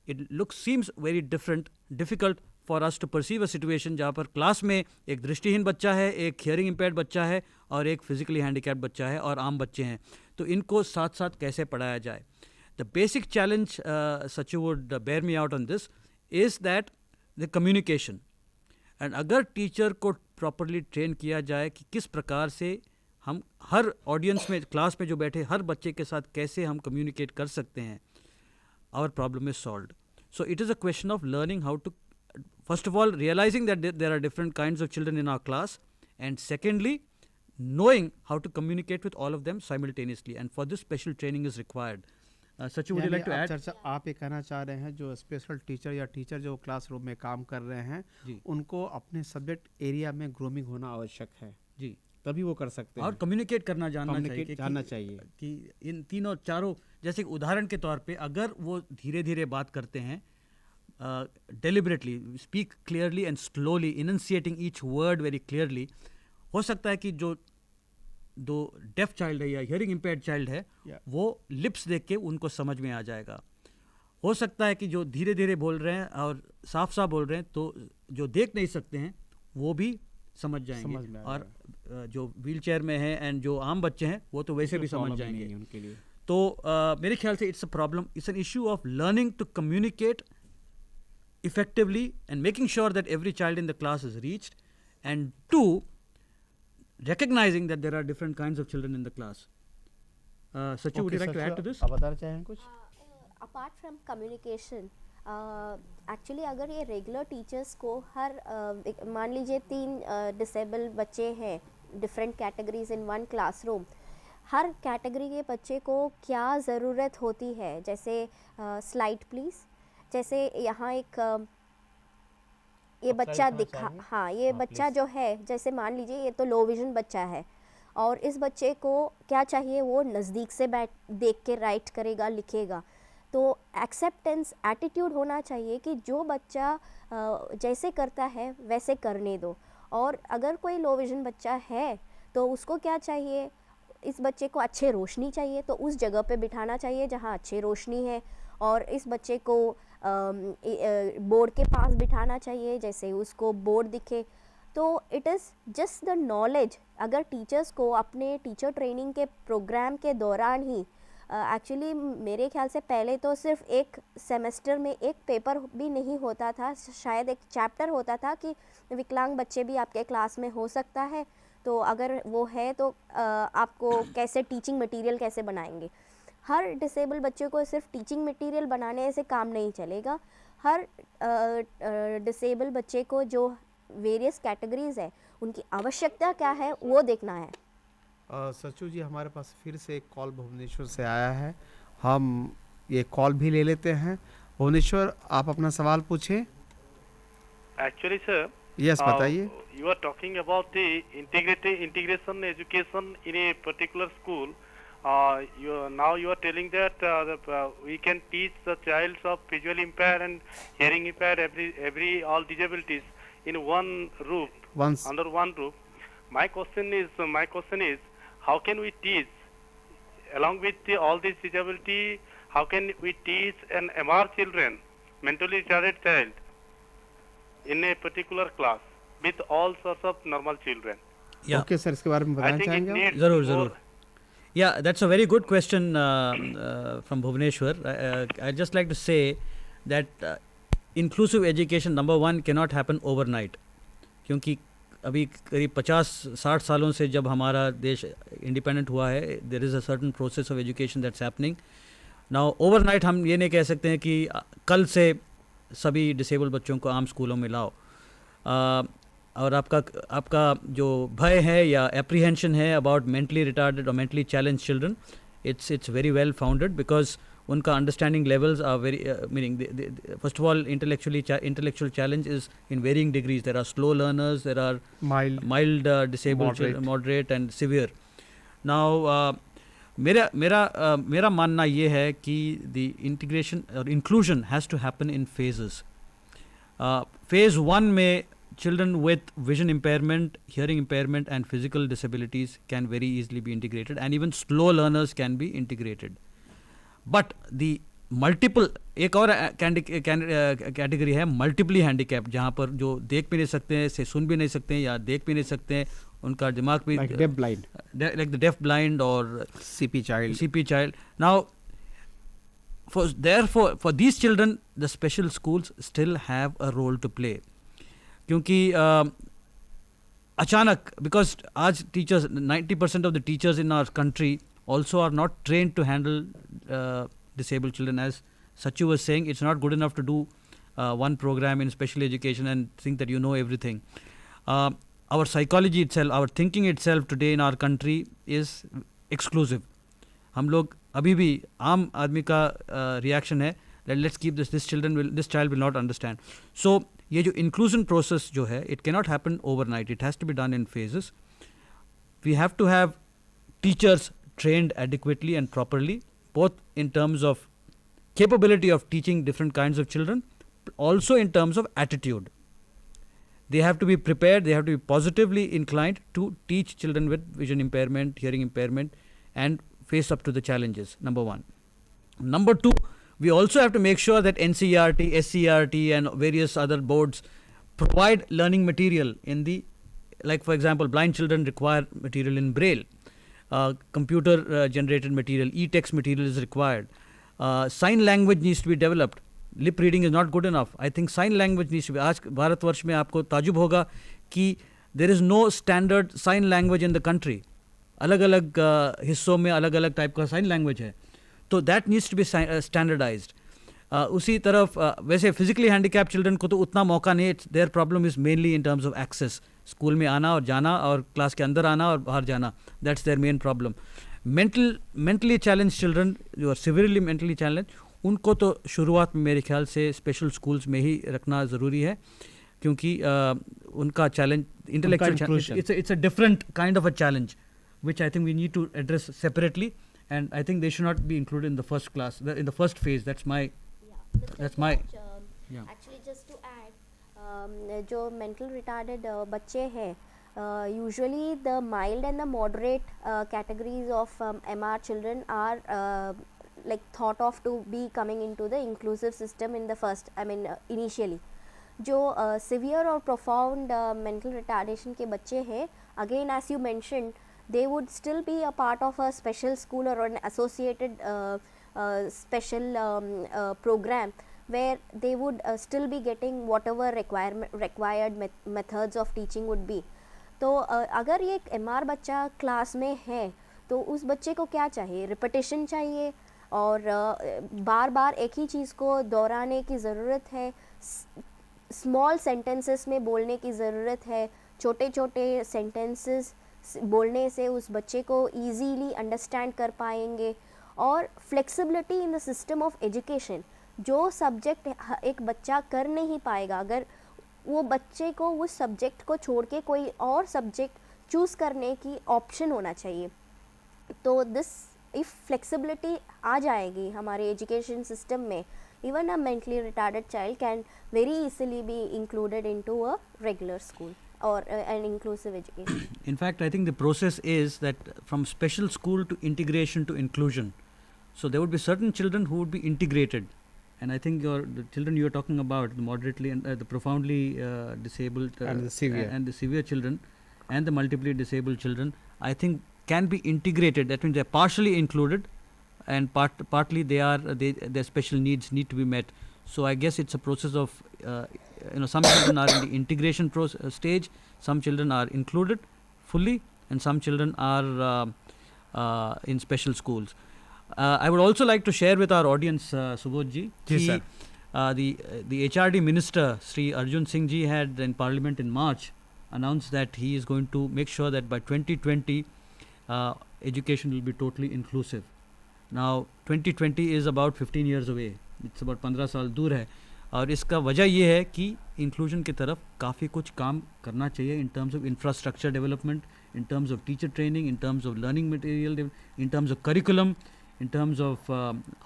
it seems very difficult for us to perceive a situation जहाँ पर class में एक दृष्टिहीन बच्चा है, एक hearing impaired बच्चा है और एक फिजिकली हैंडीकैप्ड बच्चा है और आम बच्चे हैं, तो इनको साथ साथ कैसे पढ़ाया जाए. The basic challenge, Sachu would bear me out on this, is that the communication. And अगर टीचर को प्रॉपरली ट्रेन किया जाए कि किस प्रकार से हम हर ऑडियंस में, क्लास में जो बैठे हर बच्चे के साथ कैसे हम कम्युनिकेट कर सकते हैं, our problem is solved. So it is a question of learning how to, first of all realizing that there are different kinds of children in our class, and secondly knowing how to communicate with all of them simultaneously, and for this special training is required. Sachu, would you like to add? आप ये कहना चाह रहे हैं जो special teacher या teacher जो classroom में काम कर रहे हैं जी. उनको अपने सब्जेक्ट एरिया में ग्रूमिंग होना आवश्यक है, जी, तभी वो कर सकते हैं और कम्युनिकेट करना जानना चाहिए जानना चाहिए कि इन तीनों चारों, जैसे उदाहरण के तौर पे अगर वो धीरे धीरे बात करते हैं, deliberately speak clearly and slowly, enunciating each word very clearly, हो सकता है कि जो डेफ चाइल्ड है या हियरिंग इम्पेयर्ड चाइल्ड है, वो लिप्स देख के उनको समझ में आ जाएगा. हो सकता है कि जो धीरे धीरे बोल रहे हैं और साफ साफ बोल रहे हैं, तो जो देख नहीं सकते हैं वो भी समझ जाएंगे, और जो व्हील चेयर में है एंड जो आम बच्चे हैं वो तो वैसे भी समझ जाएंगे उनके लिए. तो मेरे ख्याल से it's a problem, it's an issue of learning to communicate effectively and making sure that every child in the class is reached, and 2, recognizing that there are different kinds of children in the class. Sachu, would you like to add to this? आप बताना चाहें कुछ? Apart from communication, actually अगर ये regular teachers को हर मान लीजिए 3 disable बच्चे हैं, different categories in one classroom, her category के बच्चे को क्या ज़रूरत होती है, जैसे स्लाइड प्लीज़, जैसे यहाँ एक ये बच्चा दिखा, हाँ ये बच्चा जो है, जैसे मान लीजिए ये तो लो विजन बच्चा है और इस बच्चे को क्या चाहिए, वो नज़दीक से देख के राइट करेगा, लिखेगा. तो एक्सेप्टेंस एटीट्यूड होना चाहिए कि जो बच्चा जैसे करता है वैसे करने दो. और अगर कोई लो विजन बच्चा है तो उसको क्या चाहिए, इस बच्चे को अच्छे रोशनी चाहिए तो उस जगह पे बिठाना चाहिए जहाँ अच्छी रोशनी है, और इस बच्चे को बोर्ड के पास बिठाना चाहिए जैसे उसको बोर्ड दिखे. तो it is just the knowledge. अगर टीचर्स को अपने टीचर ट्रेनिंग के प्रोग्राम के दौरान ही, एक्चुअली मेरे ख्याल से पहले तो सिर्फ एक सेमेस्टर में एक पेपर भी नहीं होता था, शायद एक चैप्टर होता था कि विकलांग बच्चे भी आपके क्लास में हो सकता है, तो अगर वो है तो आपको कैसे टीचिंग मटेरियल कैसे बनाएंगे. हर डिसेबल बच्चे को सिर्फ टीचिंग मटेरियल बनाने से काम नहीं चलेगा. हर डिसेबल बच्चे को जो वेरियस कैटेगरीज है उनकी आवश्यकता क्या है वो देखना है. सचू जी, हमारे पास फिर से एक कॉल भुवनेश्वर से आया है, हम ये कॉल भी ले लेते हैं. भुवनेश्वर, आप अपना सवाल पूछें. Actually, sir, यस बताइए. you are talking about the integration education in a particular school. Now you are telling that we can teach the child of visually impaired and hearing impaired every all disabilities in one roof, Once under one roof. My question is how can we teach along with all these disability? How can we teach an MR children, mentally retarded child, in a particular class with all sorts of normal children? Yeah. Okay sir, इसके बारे में I बताना think it चाहेंगे आप? needs Zarur, more. zarur. Yeah, that's a very good question from Bhubaneswar. I'd just like to say that inclusive education, number one, cannot happen overnight. क्योंकि अभी करीब 50-60 सालों से जब हमारा देश इंडिपेंडेंट हुआ है, there is a certain process of education that's happening now. Overnight हम ये नहीं कह सकते हैं कि कल से सभी डिसेबल बच्चों को आम स्कूलों में लाओ. और आपका जो भय है या एप्रीहेंशन है अबाउट मेंटली रिटार्डेड और mentally challenge children, it's very well founded because उनका understanding levels are very meaning first of all intellectual challenge is in varying degrees. There are slow learners, there are mild disabled, moderate and severe. Now मेरा मानना ये है कि the integration or inclusion has to happen in phases. Phase 1 में children with vision impairment, hearing impairment and physical disabilities can very easily be integrated, and even slow learners can be integrated. But the multiple, एक और category है मल्टीपली handicap, जहाँ पर जो देख भी नहीं सकते हैं, से सुन भी नहीं सकते हैं या देख भी नहीं सकते हैं, उनका दिमाग भी like deaf blind, like the deaf blind or CP child. Now for these children the special schools still have a role to play. क्योंकि अचानक, because आज teachers, 90% of the teachers in our country also are not trained to handle disabled children. As Sachu was saying, it's not good enough to do one program in special education and think that you know everything. Our psychology itself, our thinking itself today in our country is exclusive. हम लोग अभी भी आम आदमी का reaction है that let's keep this child will not understand. So ये जो inclusion process जो है, it cannot happen overnight. It has to be done in phases. We have to have teachers trained adequately and properly, both in terms of capability of teaching different kinds of children, also in terms of attitude. They have to be prepared, they have to be positively inclined to teach children with vision impairment, hearing impairment, and face up to the challenges, number one. Number two, we also have to make sure that NCERT, SCERT and various other boards provide learning material in the, like for example, blind children require material in Braille. Computer generated material, e-text material is required. Sign language needs to be developed. Lip reading is not good enough. I think sign language needs to be. आज भारतवर्ष में आपको ताजुब होगा कि there is no standard sign language in the country. अलग अलग हिस्सों में अलग अलग टाइप का sign language है, तो that needs to be standardized. उसी तरफ वैसे physically handicapped children को तो उतना मौका नहीं. Their problem is mainly in terms of access. School में आना और जाना और क्लास के अंदर आना और बाहर जाना, that's their main problem. Mentally challenged children जो severely mentally challenged, उनको तो शुरुआत में मेरे ख्याल से स्पेशल स्कूल्स में ही रखना ज़रूरी है, क्योंकि उनका challenge intellectual it's a different kind of a challenge which I think we need to address separately, and I think they should not be included in the first class, in the first phase. That's my actually just to add, जो mental retarded बच्चे हैं, usually the mild and the moderate categories of MR children are like thought of to be coming into the inclusive system in the first, I mean initially. जो severe or profound mental retardation के बच्चे हैं, again as you mentioned, they would still be a part of a special school or an associated special program where they would still be getting whatever required methods of teaching would be. तो अगर ये MR बच्चा class में है तो उस बच्चे को क्या चाहिए? रिपीटिशन चाहिए और बार बार एक ही चीज़ को दोहराने की ज़रूरत है, स्मॉल सेंटेंसेस में बोलने की ज़रूरत है. छोटे छोटे सेंटेंसेस बोलने से उस बच्चे को ईजीली अंडरस्टैंड कर पाएंगे. और flexibility in the system of education, जो सब्जेक्ट एक बच्चा कर नहीं पाएगा, अगर वो बच्चे को उस सब्जेक्ट को छोड़ के कोई और सब्जेक्ट चूज़ करने की ऑप्शन होना चाहिए. तो दिस इफ़ फ्लेक्सिबिलिटी आ जाएगी हमारे एजुकेशन सिस्टम में, even a mentally retarded child can very easily be included into a regular school or an inclusive education. In fact, I think the process is that from special school to integration to inclusion. So there would be certain children who would be integrated, and I think the children you are talking about, the moderately and the profoundly disabled And the severe children, and the multiply disabled children, I think can be integrated. That means they are partially included, and partly their special needs need to be met. So I guess it's a process of some children are in the integration stage, some children are included fully, and some children are in special schools. I would also like to share with our audience, Subodh ji, the HRD minister Sri Arjun Singh ji had in Parliament in March announced that he is going to make sure that by 2020 education will be totally inclusive. Now 2020 is about 15 years away, it's about 15 साल दूर है, और इसका वजह ये है कि inclusion की तरफ काफ़ी कुछ काम करना चाहिए in terms of infrastructure development, in terms of teacher training, in terms of learning material, in terms of curriculum, in terms of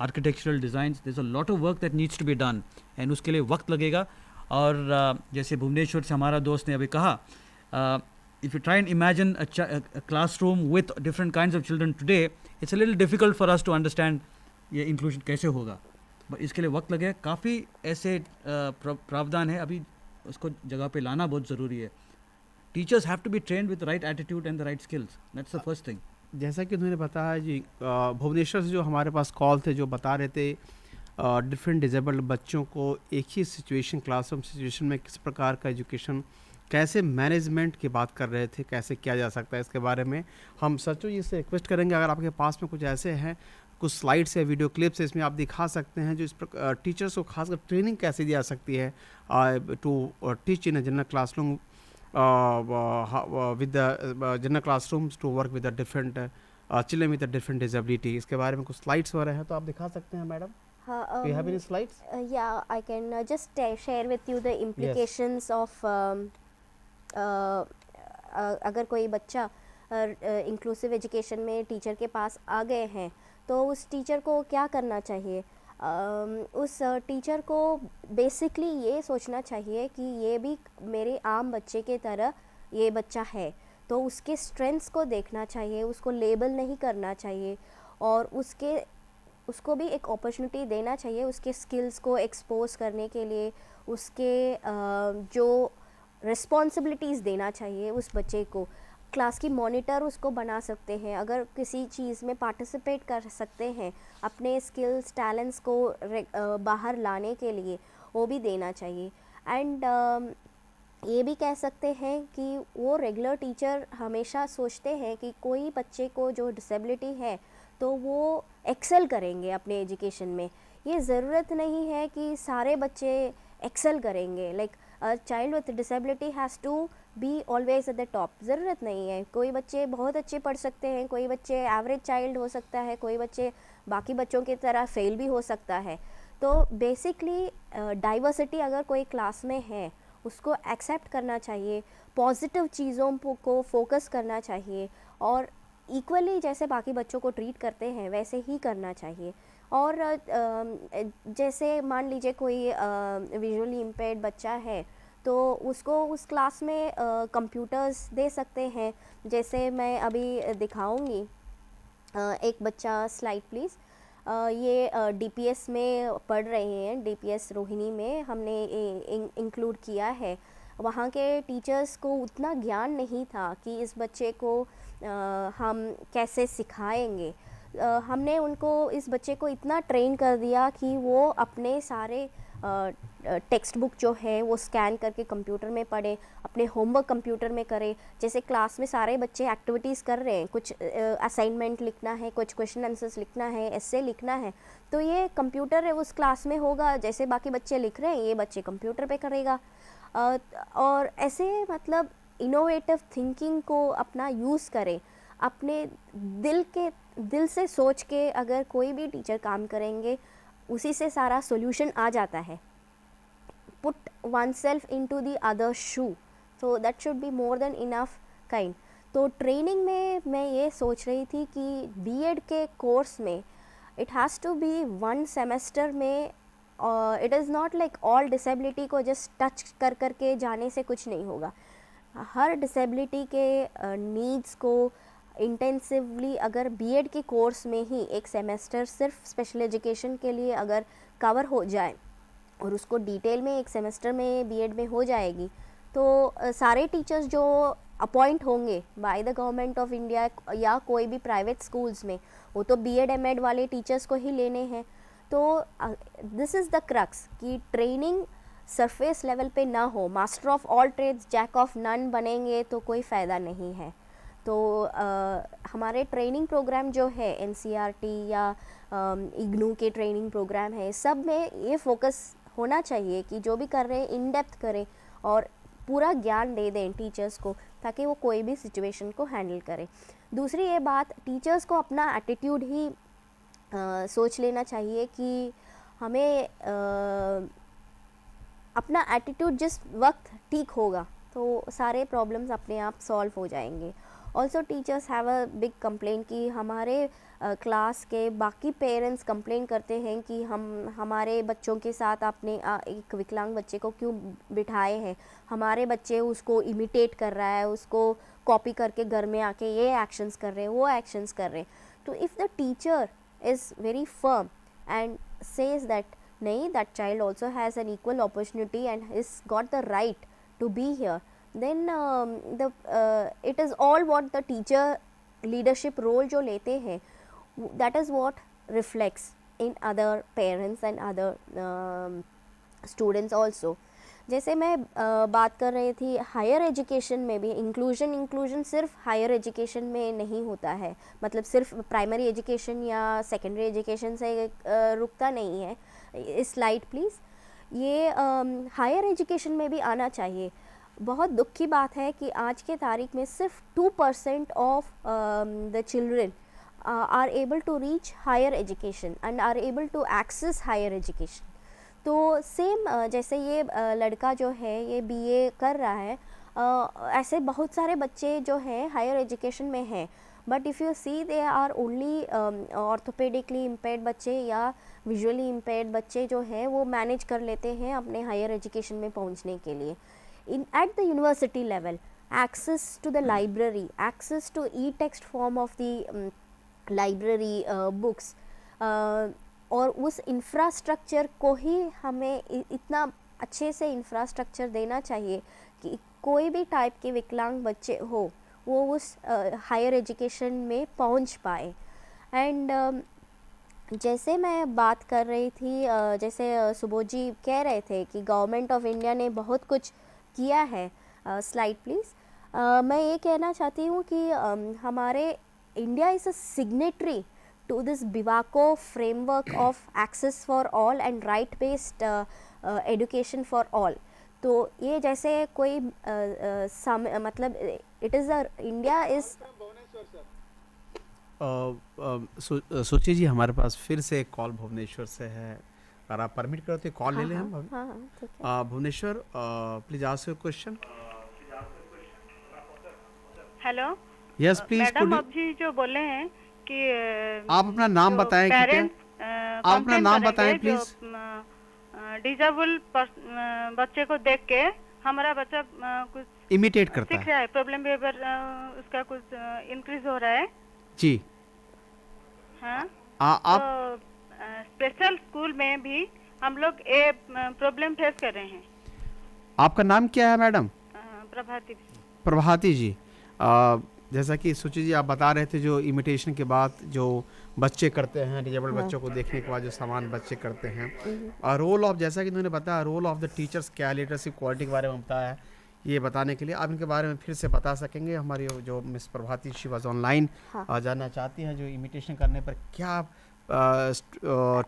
architectural designs. There's a lot of work that needs to be done, and उसके लिए वक्त लगेगा. और जैसे भुवनेश्वर से हमारा दोस्त ने अभी कहा, if you try and imagine a classroom with different kinds of children today, it's a little difficult for us to understand ये inclusion कैसे होगा. But इसके लिए वक्त लगेगा. काफ़ी ऐसे प्रावधान है, अभी उसको जगह पे लाना बहुत ज़रूरी है. Teachers have to be trained with the right attitude and the right skills. That's the first thing. जैसा कि उन्होंने बताया जी, भुवनेश्वर से जो हमारे पास कॉल थे, जो बता रहे थे डिफरेंट डिजेबल्ड बच्चों को एक ही सिचुएशन, क्लासरूम सिचुएशन में किस प्रकार का एजुकेशन, कैसे मैनेजमेंट की बात कर रहे थे, कैसे किया जा सकता है, इसके बारे में हम सचो जी से रिक्वेस्ट करेंगे, अगर आपके पास में कुछ ऐसे हैं, कुछ स्लाइड्स या वीडियो क्लिप्स इसमें आप दिखा सकते हैं, जो इस प्रकार टीचर्स को खासकर ट्रेनिंग कैसे दी जा सकती है to teach in a general classroom with the general classrooms to work with the different children with a different disability. इसके बारे में कुछ स्लाइड्स वगैरह हैं तो आप दिखा सकते हैं madam. Do you have any slides? Yeah, I can just share with you the implications of अगर कोई बच्चा इंक्लूसिव एजुकेशन में टीचर के पास आ गए हैं तो उस टीचर को क्या करना चाहिए. उस टीचर को बेसिकली ये सोचना चाहिए कि ये भी मेरे आम बच्चे के तरह ये बच्चा है, तो उसके स्ट्रेंथ्स को देखना चाहिए, उसको लेबल नहीं करना चाहिए, और उसको भी एक अपॉर्चुनिटी देना चाहिए उसके स्किल्स को एक्सपोज करने के लिए, उसके जो रिस्पॉन्सिबिलिटीज़ देना चाहिए उस बच्चे को. क्लास की मॉनिटर उसको बना सकते हैं, अगर किसी चीज़ में पार्टिसिपेट कर सकते हैं, अपने स्किल्स टैलेंट्स को बाहर लाने के लिए वो भी देना चाहिए. एंड ये भी कह सकते हैं कि वो रेगुलर टीचर हमेशा सोचते हैं कि कोई बच्चे को जो डिसेबिलिटी है तो वो एक्सेल करेंगे अपने एजुकेशन में. ये ज़रूरत नहीं है कि सारे बच्चे एक्सेल करेंगे. Like a child with disability has to be always at the top. ज़रूरत नहीं है. कोई बच्चे बहुत अच्छे पढ़ सकते हैं, कोई बच्चे एवरेज चाइल्ड हो सकता है, कोई बच्चे बाकी बच्चों की तरह फेल भी हो सकता है. तो बेसिकली डाइवर्सिटी अगर कोई क्लास में है उसको एक्सेप्ट करना चाहिए, पॉजिटिव चीज़ों को फोकस करना चाहिए, और इक्वली जैसे बाकी बच्चों को ट्रीट करते हैं वैसे ही करना चाहिए. और जैसे मान लीजिए कोई विजुअली इम्पेयर्ड बच्चा है तो उसको उस क्लास में कंप्यूटर्स दे सकते हैं. जैसे मैं अभी दिखाऊंगी एक बच्चा, स्लाइड प्लीज़. ये DPS में पढ़ रहे हैं, DPS रोहिणी में हमने इंक्लूड किया है. वहाँ के टीचर्स को उतना ज्ञान नहीं था कि इस बच्चे को हम कैसे सिखाएंगे. हमने उनको, इस बच्चे को इतना ट्रेन कर दिया कि वो अपने सारे टेक्स्ट बुक जो है वो स्कैन करके कंप्यूटर में पढ़े, अपने होमवर्क कंप्यूटर में करे. जैसे क्लास में सारे बच्चे एक्टिविटीज़ कर रहे हैं, कुछ असाइनमेंट लिखना है, कुछ क्वेश्चन आंसर्स लिखना है, एस्से लिखना है, तो ये कंप्यूटर है उस क्लास में होगा. जैसे बाकी बच्चे लिख रहे हैं ये बच्चे कंप्यूटर पे करेगा. और ऐसे मतलब इनोवेटिव थिंकिंग को अपना यूज़ करें. अपने दिल से सोच के अगर कोई भी टीचर काम करेंगे उसी से सारा सॉल्यूशन आ जाता है. Put one self into the other shoe, so that should be more than enough kind. तो ट्रेनिंग में मैं ये सोच रही थी कि बीएड के कोर्स में it has to be 1 semester में, it is not like all disability को जस्ट टच कर करके जाने से कुछ नहीं होगा। हर डिसेबिलिटी के नीड्स को इंटेंसिवली अगर बीएड के कोर्स में ही एक सेमेस्टर सिर्फ स्पेशल एजुकेशन के लिए अगर कवर हो जाए और उसको डिटेल में एक सेमेस्टर में बीएड में हो जाएगी, तो सारे टीचर्स जो अपॉइंट होंगे by the government of India या कोई भी प्राइवेट स्कूल्स में, वो तो बीएड एमएड वाले टीचर्स को ही लेने हैं। तो दिस इज़ द क्रक्स कि ट्रेनिंग सरफेस लेवल पे ना हो, master of all trades jack of none बनेंगे तो कोई फ़ायदा नहीं है। तो हमारे ट्रेनिंग प्रोग्राम जो है एनसीईआरटी या इग्नू के ट्रेनिंग प्रोग्राम है, सब में ये फोकस होना चाहिए कि जो भी कर रहे हैं इन डेप्थ करें और पूरा ज्ञान दे दें टीचर्स को, ताकि वो कोई भी सिचुएशन को हैंडल करें। दूसरी ये बात, टीचर्स को अपना एटीट्यूड ही सोच लेना चाहिए कि हमें अपना एटीट्यूड जिस वक्त ठीक होगा तो सारे प्रॉब्लम्स अपने आप सॉल्व हो जाएंगे। Also teachers have a big complaint कि हमारे क्लास के बाकी पेरेंट्स कंप्लेन करते हैं कि हमारे बच्चों के साथ आपने एक विकलांग बच्चे को क्यों बिठाए हैं, हमारे बच्चे उसको इमिटेट कर रहा है, उसको कॉपी करके घर में आके ये एक्शंस कर रहे हैं, वो एक्शंस कर रहे हैं। तो if the teacher is very firm and says that नहीं, that child also has an equal opportunity and is got the right to be here, then it is all what the teacher leadership role जो लेते हैं, that is what reflects in other parents and other students also। जैसे मैं बात कर रही थी higher education में भी इंक्लूजन सिर्फ हायर एजुकेशन में नहीं होता है, मतलब सिर्फ प्राइमरी एजुकेशन या सेकेंडरी एजुकेशन से रुकता नहीं है। इस स्लाइड प्लीज़, ये हायर एजुकेशन में भी आना चाहिए। बहुत दुख की बात है कि आज के तारीख में सिर्फ 2% of the children are able to reach higher education and are able to access higher education. तो सेम जैसे ये लड़का जो है ये बीए कर रहा है, ऐसे बहुत सारे बच्चे जो हैं हायर एजुकेशन में हैं, but if you see they are only orthopaedically impaired बच्चे या विजुअली इम्पेयर्ड बच्चे जो हैं वो मैनेज कर लेते हैं अपने हायर एजुकेशन में पहुंचने के लिए। At the university level, access to the library, access to e-text form of the library books, और उस इंफ्रास्ट्रक्चर को ही हमें इतना अच्छे से इंफ्रास्ट्रक्चर देना चाहिए कि कोई भी टाइप के विकलांग बच्चे हो वो उस हायर एजुकेशन में पहुंच पाए। एंड जैसे मैं बात कर रही थी, जैसे सुबोध जी कह रहे थे कि गवर्नमेंट ऑफ इंडिया ने बहुत कुछ किया है, स्लाइड प्लीज़। मैं ये कहना चाहती हूँ कि हमारे India is a signatory to this Biwako framework of access for all and right based education for all. तो ये जैसे कोई मतलब it is a India is सोचिए जी, हमारे पास फिर से एक कॉल भुवनेश्वर से है, अगर आप परमिट करो तो कॉल ले लें हम अभी। हाँ ठीक है। Bhubaneswar, please ask your question. Hello, yes please. Madam अब जी जो बोले हैं कि आप अपना नाम बताएं कि क्या, आप अपना नाम बताएं प्लीज। डिजेबल बच्चे को देख के हमारा बच्चा कुछ इमिटेट करता सीख रहा है, प्रॉब्लम बिहेवियर उसका कुछ इंक्रीज हो रहा है जी। हाँ, आप स्पेशल स्कूल में भी हम लोग ये प्रॉब्लम फेस कर रहे हैं। आपका नाम क्या है मैडम? प्रभाती। प्रभाती जी, जैसा कि सुचि जी आप बता रहे थे, जो इमिटेशन के बाद जो बच्चे करते हैं, डिजेबल बच्चों को देखने के बाद जो सामान बच्चे करते हैं, और रोल ऑफ, जैसा कि उन्होंने बताया, रोल ऑफ द टीचर्स क्या लीडरशिप क्वालिटी के बारे में बताया है, ये बताने के लिए आप इनके बारे में फिर से बता सकेंगे? हमारी जो miss Prabhati she was online जानना चाहती हैं, जो इमिटेशन करने पर क्या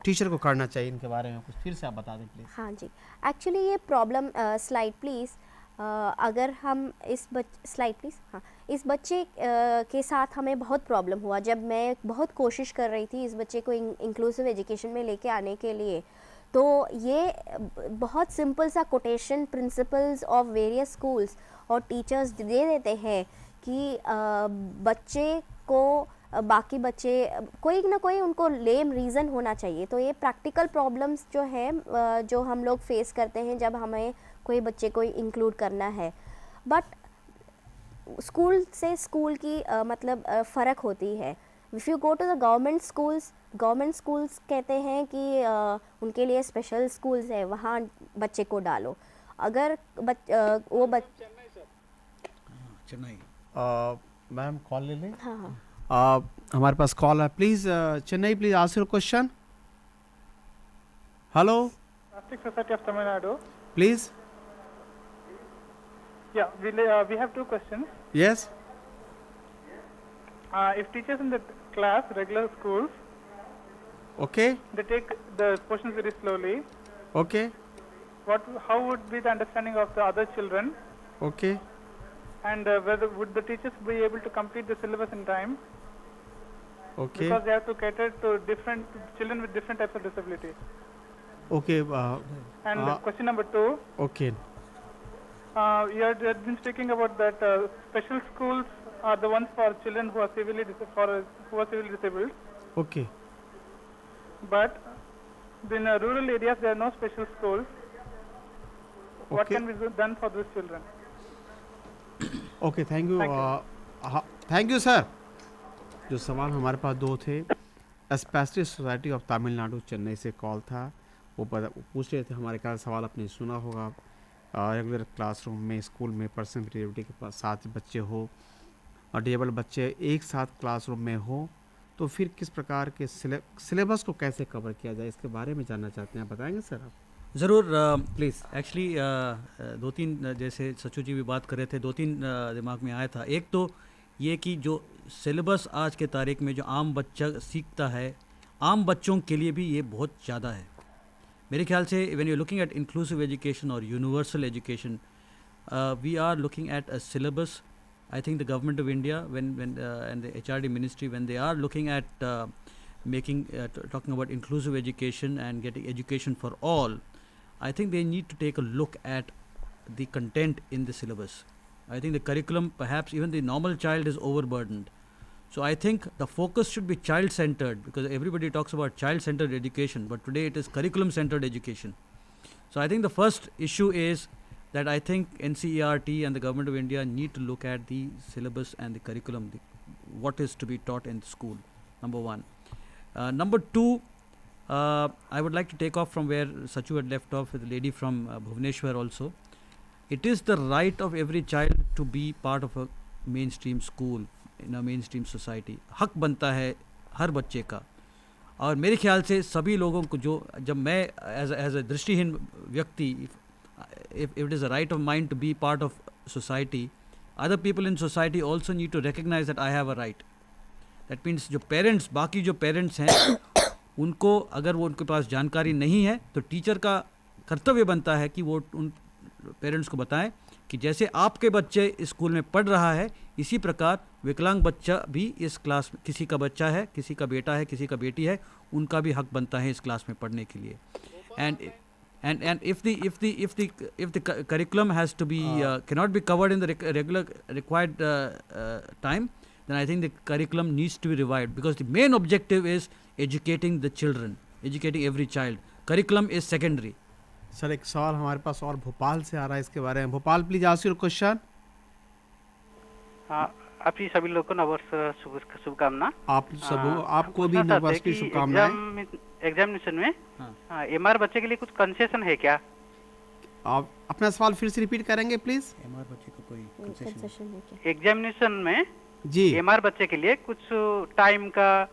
टीचर को करना चाहिए, इनके बारे में कुछ फिर से आप बता दें प्लीज़। हाँ जी, एक्चुअली ये प्रॉब्लम, स्लाइड प्लीज़, अगर हम इस स्लाइड प्लीज़, हाँ, इस बच्चे के साथ हमें बहुत प्रॉब्लम हुआ जब मैं बहुत कोशिश कर रही थी इस बच्चे को इंक्लूसिव एजुकेशन में लेके आने के लिए। तो ये बहुत सिंपल सा quotation principles of various schools और टीचर्स दे देते हैं कि बच्चे को बाकी बच्चे कोई ना कोई उनको लेम रीज़न होना चाहिए। तो ये प्रैक्टिकल प्रॉब्लम्स जो है जो हम लोग फेस करते हैं जब हमें कोई बच्चे को इंक्लूड करना है। बट स्कूल से स्कूल की मतलब फ़र्क होती है। If you go to the government schools कहते हैं कि उनके लिए स्पेशल स्कूल्स है, वहाँ बच्चे को डालो। अगर चेन्नई मैम कॉल ले लें। हाँ हाँ हमारे पास कॉल है, please Chennai please ask your question. Hello Plastic Society of Tamil Nadu. Please. Yeah, we have two questions. Yes If teachers in the class, regular schools, okay they take the portions very slowly, okay how would be the understanding of the other children, okay and whether would the teachers be able to complete the syllabus in time, okay because they have to cater to different children with different types of disabilities. Okay And question number two, okay you have been speaking about that special schools are the ones for children who are severely disabled. Okay But in rural areas, there are no special schools. What Okay. can be done for these children? Okay thank you Thank thank you sir. जो सवाल हमारे पास दो थे, specialist society of Tamil Nadu Chennai से call था। वो पूछ रहे थे, हमारे ख्याल सवाल आपने सुना होगा। रेगुलर क्लासरूम में स्कूल में पर्सन विद डिसेबिलिटी के पास 7 बच्चे हो और डिसेबल बच्चे एक साथ क्लासरूम में हो, तो फिर किस प्रकार के सिलेबस को कैसे कवर किया जाए, इसके बारे में जानना चाहते हैं। आप बताएंगे सर आप? ज़रूर प्लीज़। एक्चुअली 2-3 जैसे सचू जी भी बात कर रहे थे, 2-3 दिमाग में आया था। एक तो ये कि जो सिलेबस आज के तारीख में जो आम बच्चा सीखता है, आम बच्चों के लिए भी ये बहुत ज़्यादा है। मेरे ख्याल से when you looking at inclusive education और universal education, we are looking at a syllabus. I think the government of India, and the HRD ministry, when they are looking at talking about inclusive education and getting education for all, I think they need to take a look at the content in the syllabus. I think the curriculum, perhaps even the normal child is overburdened. So I think the focus should be child-centered, because everybody talks about child-centered education, but today it is curriculum-centered education. So I think the first issue is that I think NCERT and the government of India need to look at the syllabus and the curriculum, what is to be taught in the school, number one. Number two, I would like to take off from where Sachu had left off with the lady from Bhubaneswar also. It is the right of every child to be part of a mainstream school, in a mainstream society. हक बनता है हर बच्चे का। और मेरे ख्याल से सभी लोगों को, जो जब मैं एज अ दृष्टिहीन व्यक्ति, if it is a right of mine to be part of society, other people in society also need to recognize that I have a right. That means जो parents, बाकी जो parents हैं उनको, अगर वो उनके पास जानकारी नहीं है, तो टीचर का कर्तव्य बनता है कि वो उन पेरेंट्स को बताएं कि जैसे आपके बच्चे इस स्कूल में पढ़ रहा है, इसी प्रकार विकलांग बच्चा भी इस क्लास में, किसी का बच्चा है, किसी का बेटा है, किसी का बेटी है, उनका भी हक बनता है इस क्लास में पढ़ने के लिए. And if the curriculum has to be cannot be covered in the regular required time, then I think the curriculum needs to be revived, because the main objective is educating the children, educating every child. Curriculum is secondary. Sir एक सवाल हमारे पास और भोपाल से आ रहा है इसके बारे में. Bhopal please ask your question. आपकी सभी लोगों को नववर्ष शुभकामना. आपको भी नववर्ष की शुभकामनाएं. एग्जामिनेशन में एमआर बच्चे के लिए कुछ कंसेशन है क्या? आप अपना सवाल फिर से रिपीट करेंगे प्लीज. एमआर बच्चे को कोई कंसेशन है क्या? एग्जामिनेशन में जी एमआर बच्चे के लिए कुछ टाइम का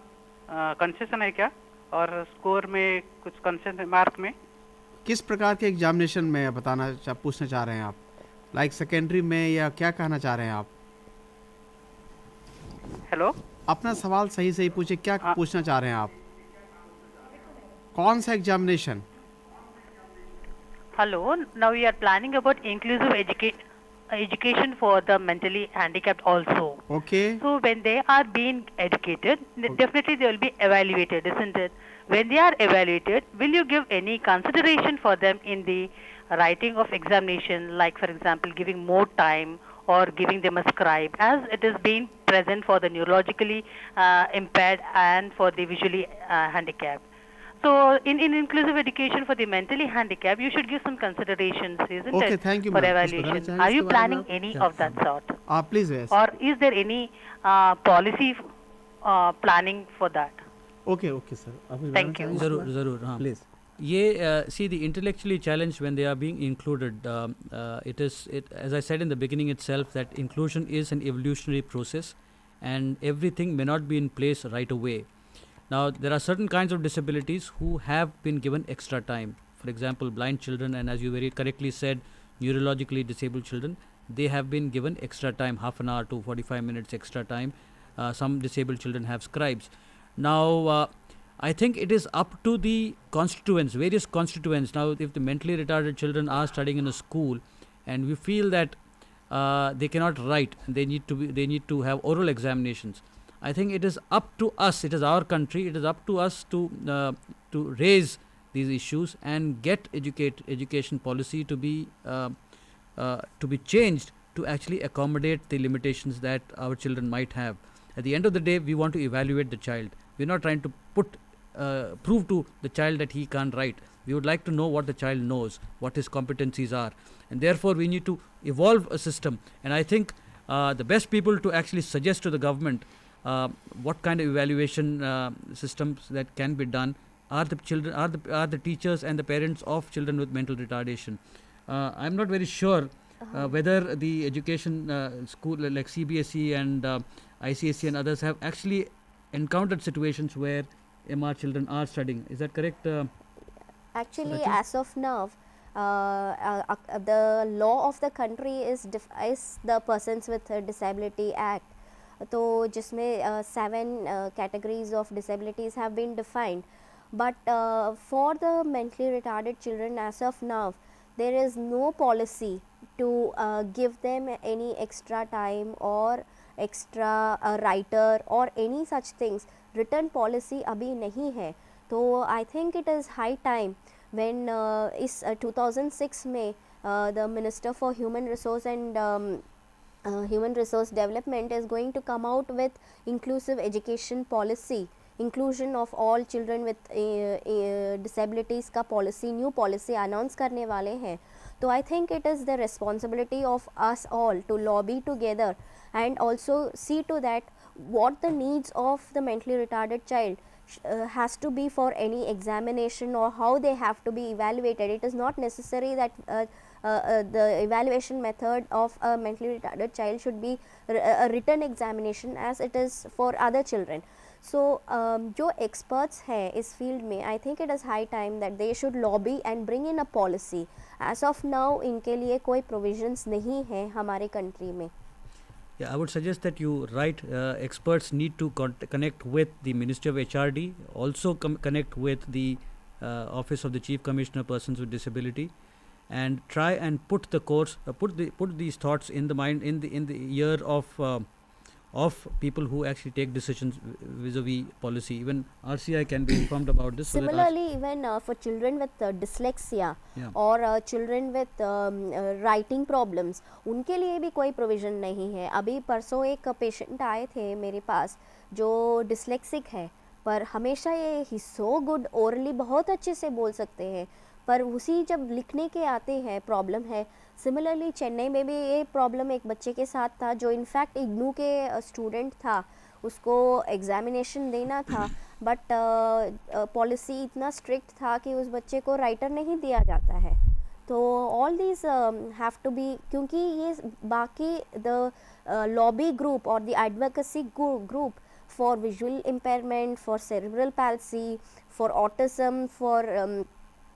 कंसेशन है क्या, और स्कोर में कुछ कंसेशन मार्क में? किस प्रकार के एग्जामिनेशन में पूछना चाह रहे हैं आप? लाइक सेकेंडरी में, या क्या कहना चाह रहे हैं आप? हेलो, अपना सवाल सही पूछे. क्या पूछना चाह रहे हैं आप? कौन सा examination? Hello, now we are planning about inclusive education for the mentally handicapped also. Okay. So when they are being educated, definitely they will be evaluated, isn't it? When they are evaluated, will you give any consideration for them in the writing of examination, like for example giving more time or giving them a scribe, as it is being present for the neurologically impaired and for the visually handicapped. So in inclusive education for the mentally handicapped, you should give some considerations, isn't Okay, it, thank you, for ma'am. कुछ बताना evaluation? चाहेंगे Are इसके you बारे में planning आप? any Yeah. of that sort? Please yes. Or is there any policy planning for that? Okay okay sir, आप कुछ Thank बताना you. चाहेंगे ज़रूर इसके ज़रूर बारे में? हाँ प्लीज. ये see the intellectually challenged when they are being included, as I said in the beginning itself, that inclusion is an evolutionary process and everything may not be in place right away. Now there are certain kinds of disabilities who have been given extra time. For example, blind children, and as you very correctly said, neurologically disabled children, they have been given extra time, half an hour to 45 minutes extra time. Some disabled children have scribes. Now I think it is up to the constituents, various constituents. Now, if the mentally retarded children are studying in a school, and we feel that they cannot write, they need to have oral examinations. I think it is up to us. It is our country. It is up to us to raise these issues and get education policy to be changed to actually accommodate the limitations that our children might have. At the end of the day, we want to evaluate the child. We're not trying to prove to the child that he can't write. We would like to know what the child knows, what his competencies are, and therefore we need to evolve a system. And I think the best people to actually suggest to the government what kind of evaluation systems that can be done are the children, are the teachers and the parents of children with mental retardation. I'm not very sure whether the education school like CBSE and ICSE and others have actually encountered situations where MR children are studying. Is that correct? Actually, Surachi? as of now, the law of the country is the Persons with Disability Act. तो जिसमें 7 categories of disabilities have been defined, but for the mentally retarded children as of now, there is no policy to give them any extra time or extra writer or any such things. Written policy अभी नहीं है. तो I think it is high time when इस 2006 में the Minister for Human Resource and Human Resource Development is going to come out with inclusive education policy, inclusion of all children with disabilities का policy, new policy announce करने वाले हैं. तो I think it is the responsibility of us all to lobby together and also see to that what the needs of the mentally retarded child has to be for any examination or how they have to be evaluated. It is not necessary that the evaluation method of a mentally retarded child should be a written examination as it is for other children. So जो experts हैं इस field में, I think it is high time that they should lobby and bring in a policy. As of now इनके लिए कोई provisions नहीं है हमारे country में. Yeah, I would suggest that you write. Experts need to connect with the Ministry of HRD, also connect with the Office of the Chief Commissioner Persons with Disability, and try and put the course, put these thoughts in the mind, in the ear of people who actually take decisions vis-a-vis policy. Even RCI can be informed about this. Similarly, even for children with dyslexia Yeah. or children with writing problems, उनके लिए भी कोई provision नहीं है. अभी परसों एक patient आए थे मेरे पास जो dyslexic है, पर हमेशा ये he's so good orally बहुत अच्छे से बोल सकते हैं, पर उसी जब लिखने के आते हैं प्रॉब्लम है. सिमिलरली चेन्नई में भी ये प्रॉब्लम एक बच्चे के साथ था जो इनफैक्ट इग्नू के स्टूडेंट था, उसको एग्जामिनेशन देना था बट पॉलिसी इतना स्ट्रिक्ट था कि उस बच्चे को राइटर नहीं दिया जाता है. तो all these have to be, क्योंकि ये बाकी द लॉबी ग्रुप और the advocacy group for visual impairment, for cerebral palsy, for autism, for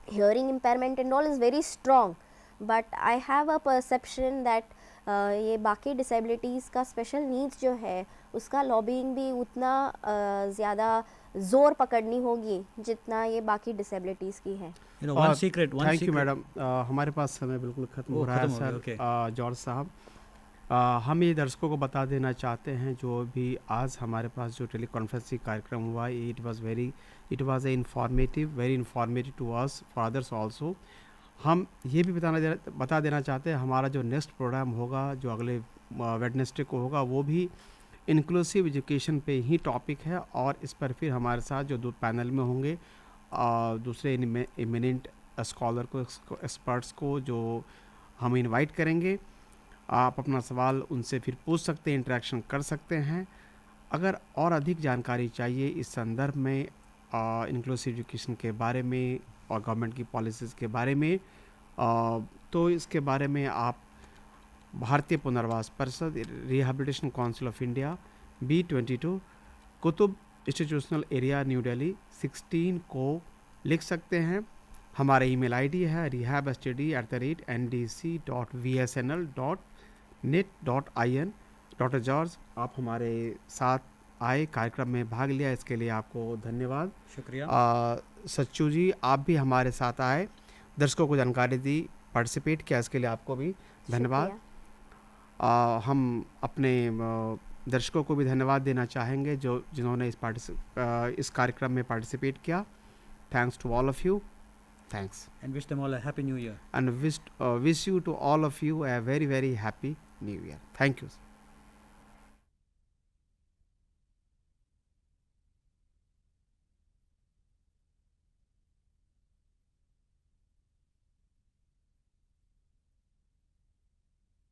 hearing impairment and all is very strong. But I have a perception that ये बाकी disabilities का special needs जो है उसका lobbying भी उतना ज़्यादा ज़ोर पकड़नी होगी जितना ये बाकी disabilities की है. You know, one secret. Thank you madam. हमारे पास समय बिल्कुल ख़त्म हो रहा है सर. जॉर्ज साहब, हम ये दर्शकों को बता देना चाहते हैं जो भी आज हमारे पास जो टेली कॉन्फ्रेंसिंग कार्यक्रम हुआ, it was a informative, very informative to us, for others also. हम ये भी बता देना चाहते हैं हमारा जो नेक्स्ट प्रोग्राम होगा जो अगले वेडनेसडे को होगा वो भी इंक्लूसिव एजुकेशन पे ही टॉपिक है और इस पर फिर हमारे साथ जो दो पैनल में होंगे दूसरे इमिनेंट स्कॉलर को एक्सपर्ट्स को जो हम इनवाइट करेंगे। आप अपना सवाल उनसे फिर पूछ सकते हैं, इंटरेक्शन कर सकते हैं। अगर और अधिक जानकारी चाहिए इस संदर्भ में इंक्लूसिव एजुकेशन के बारे में और गवर्नमेंट की पॉलिसीज़ के बारे में तो इसके बारे में आप भारतीय पुनर्वास परिषद rehabilitation council of India B22 Qutub institutional area new Delhi 16 को लिख सकते हैं। हमारा ईमेल आईडी है rehabstd@ndc.vsnl.net.in. डॉक्टर जॉर्ज, आप हमारे साथ आए, कार्यक्रम में भाग लिया, इसके लिए आपको धन्यवाद। शुक्रिया। सच्चू जी, आप भी हमारे साथ आए, दर्शकों को जानकारी दी, पार्टिसिपेट किया, इसके लिए आपको भी धन्यवाद। हम अपने दर्शकों को भी धन्यवाद देना चाहेंगे जिन्होंने इस कार्यक्रम में पार्टिसिपेट किया। Thanks to all of you. Thanks. And wish them all a happy new year. And wish you to all of you a very, very happy new year. Thank you.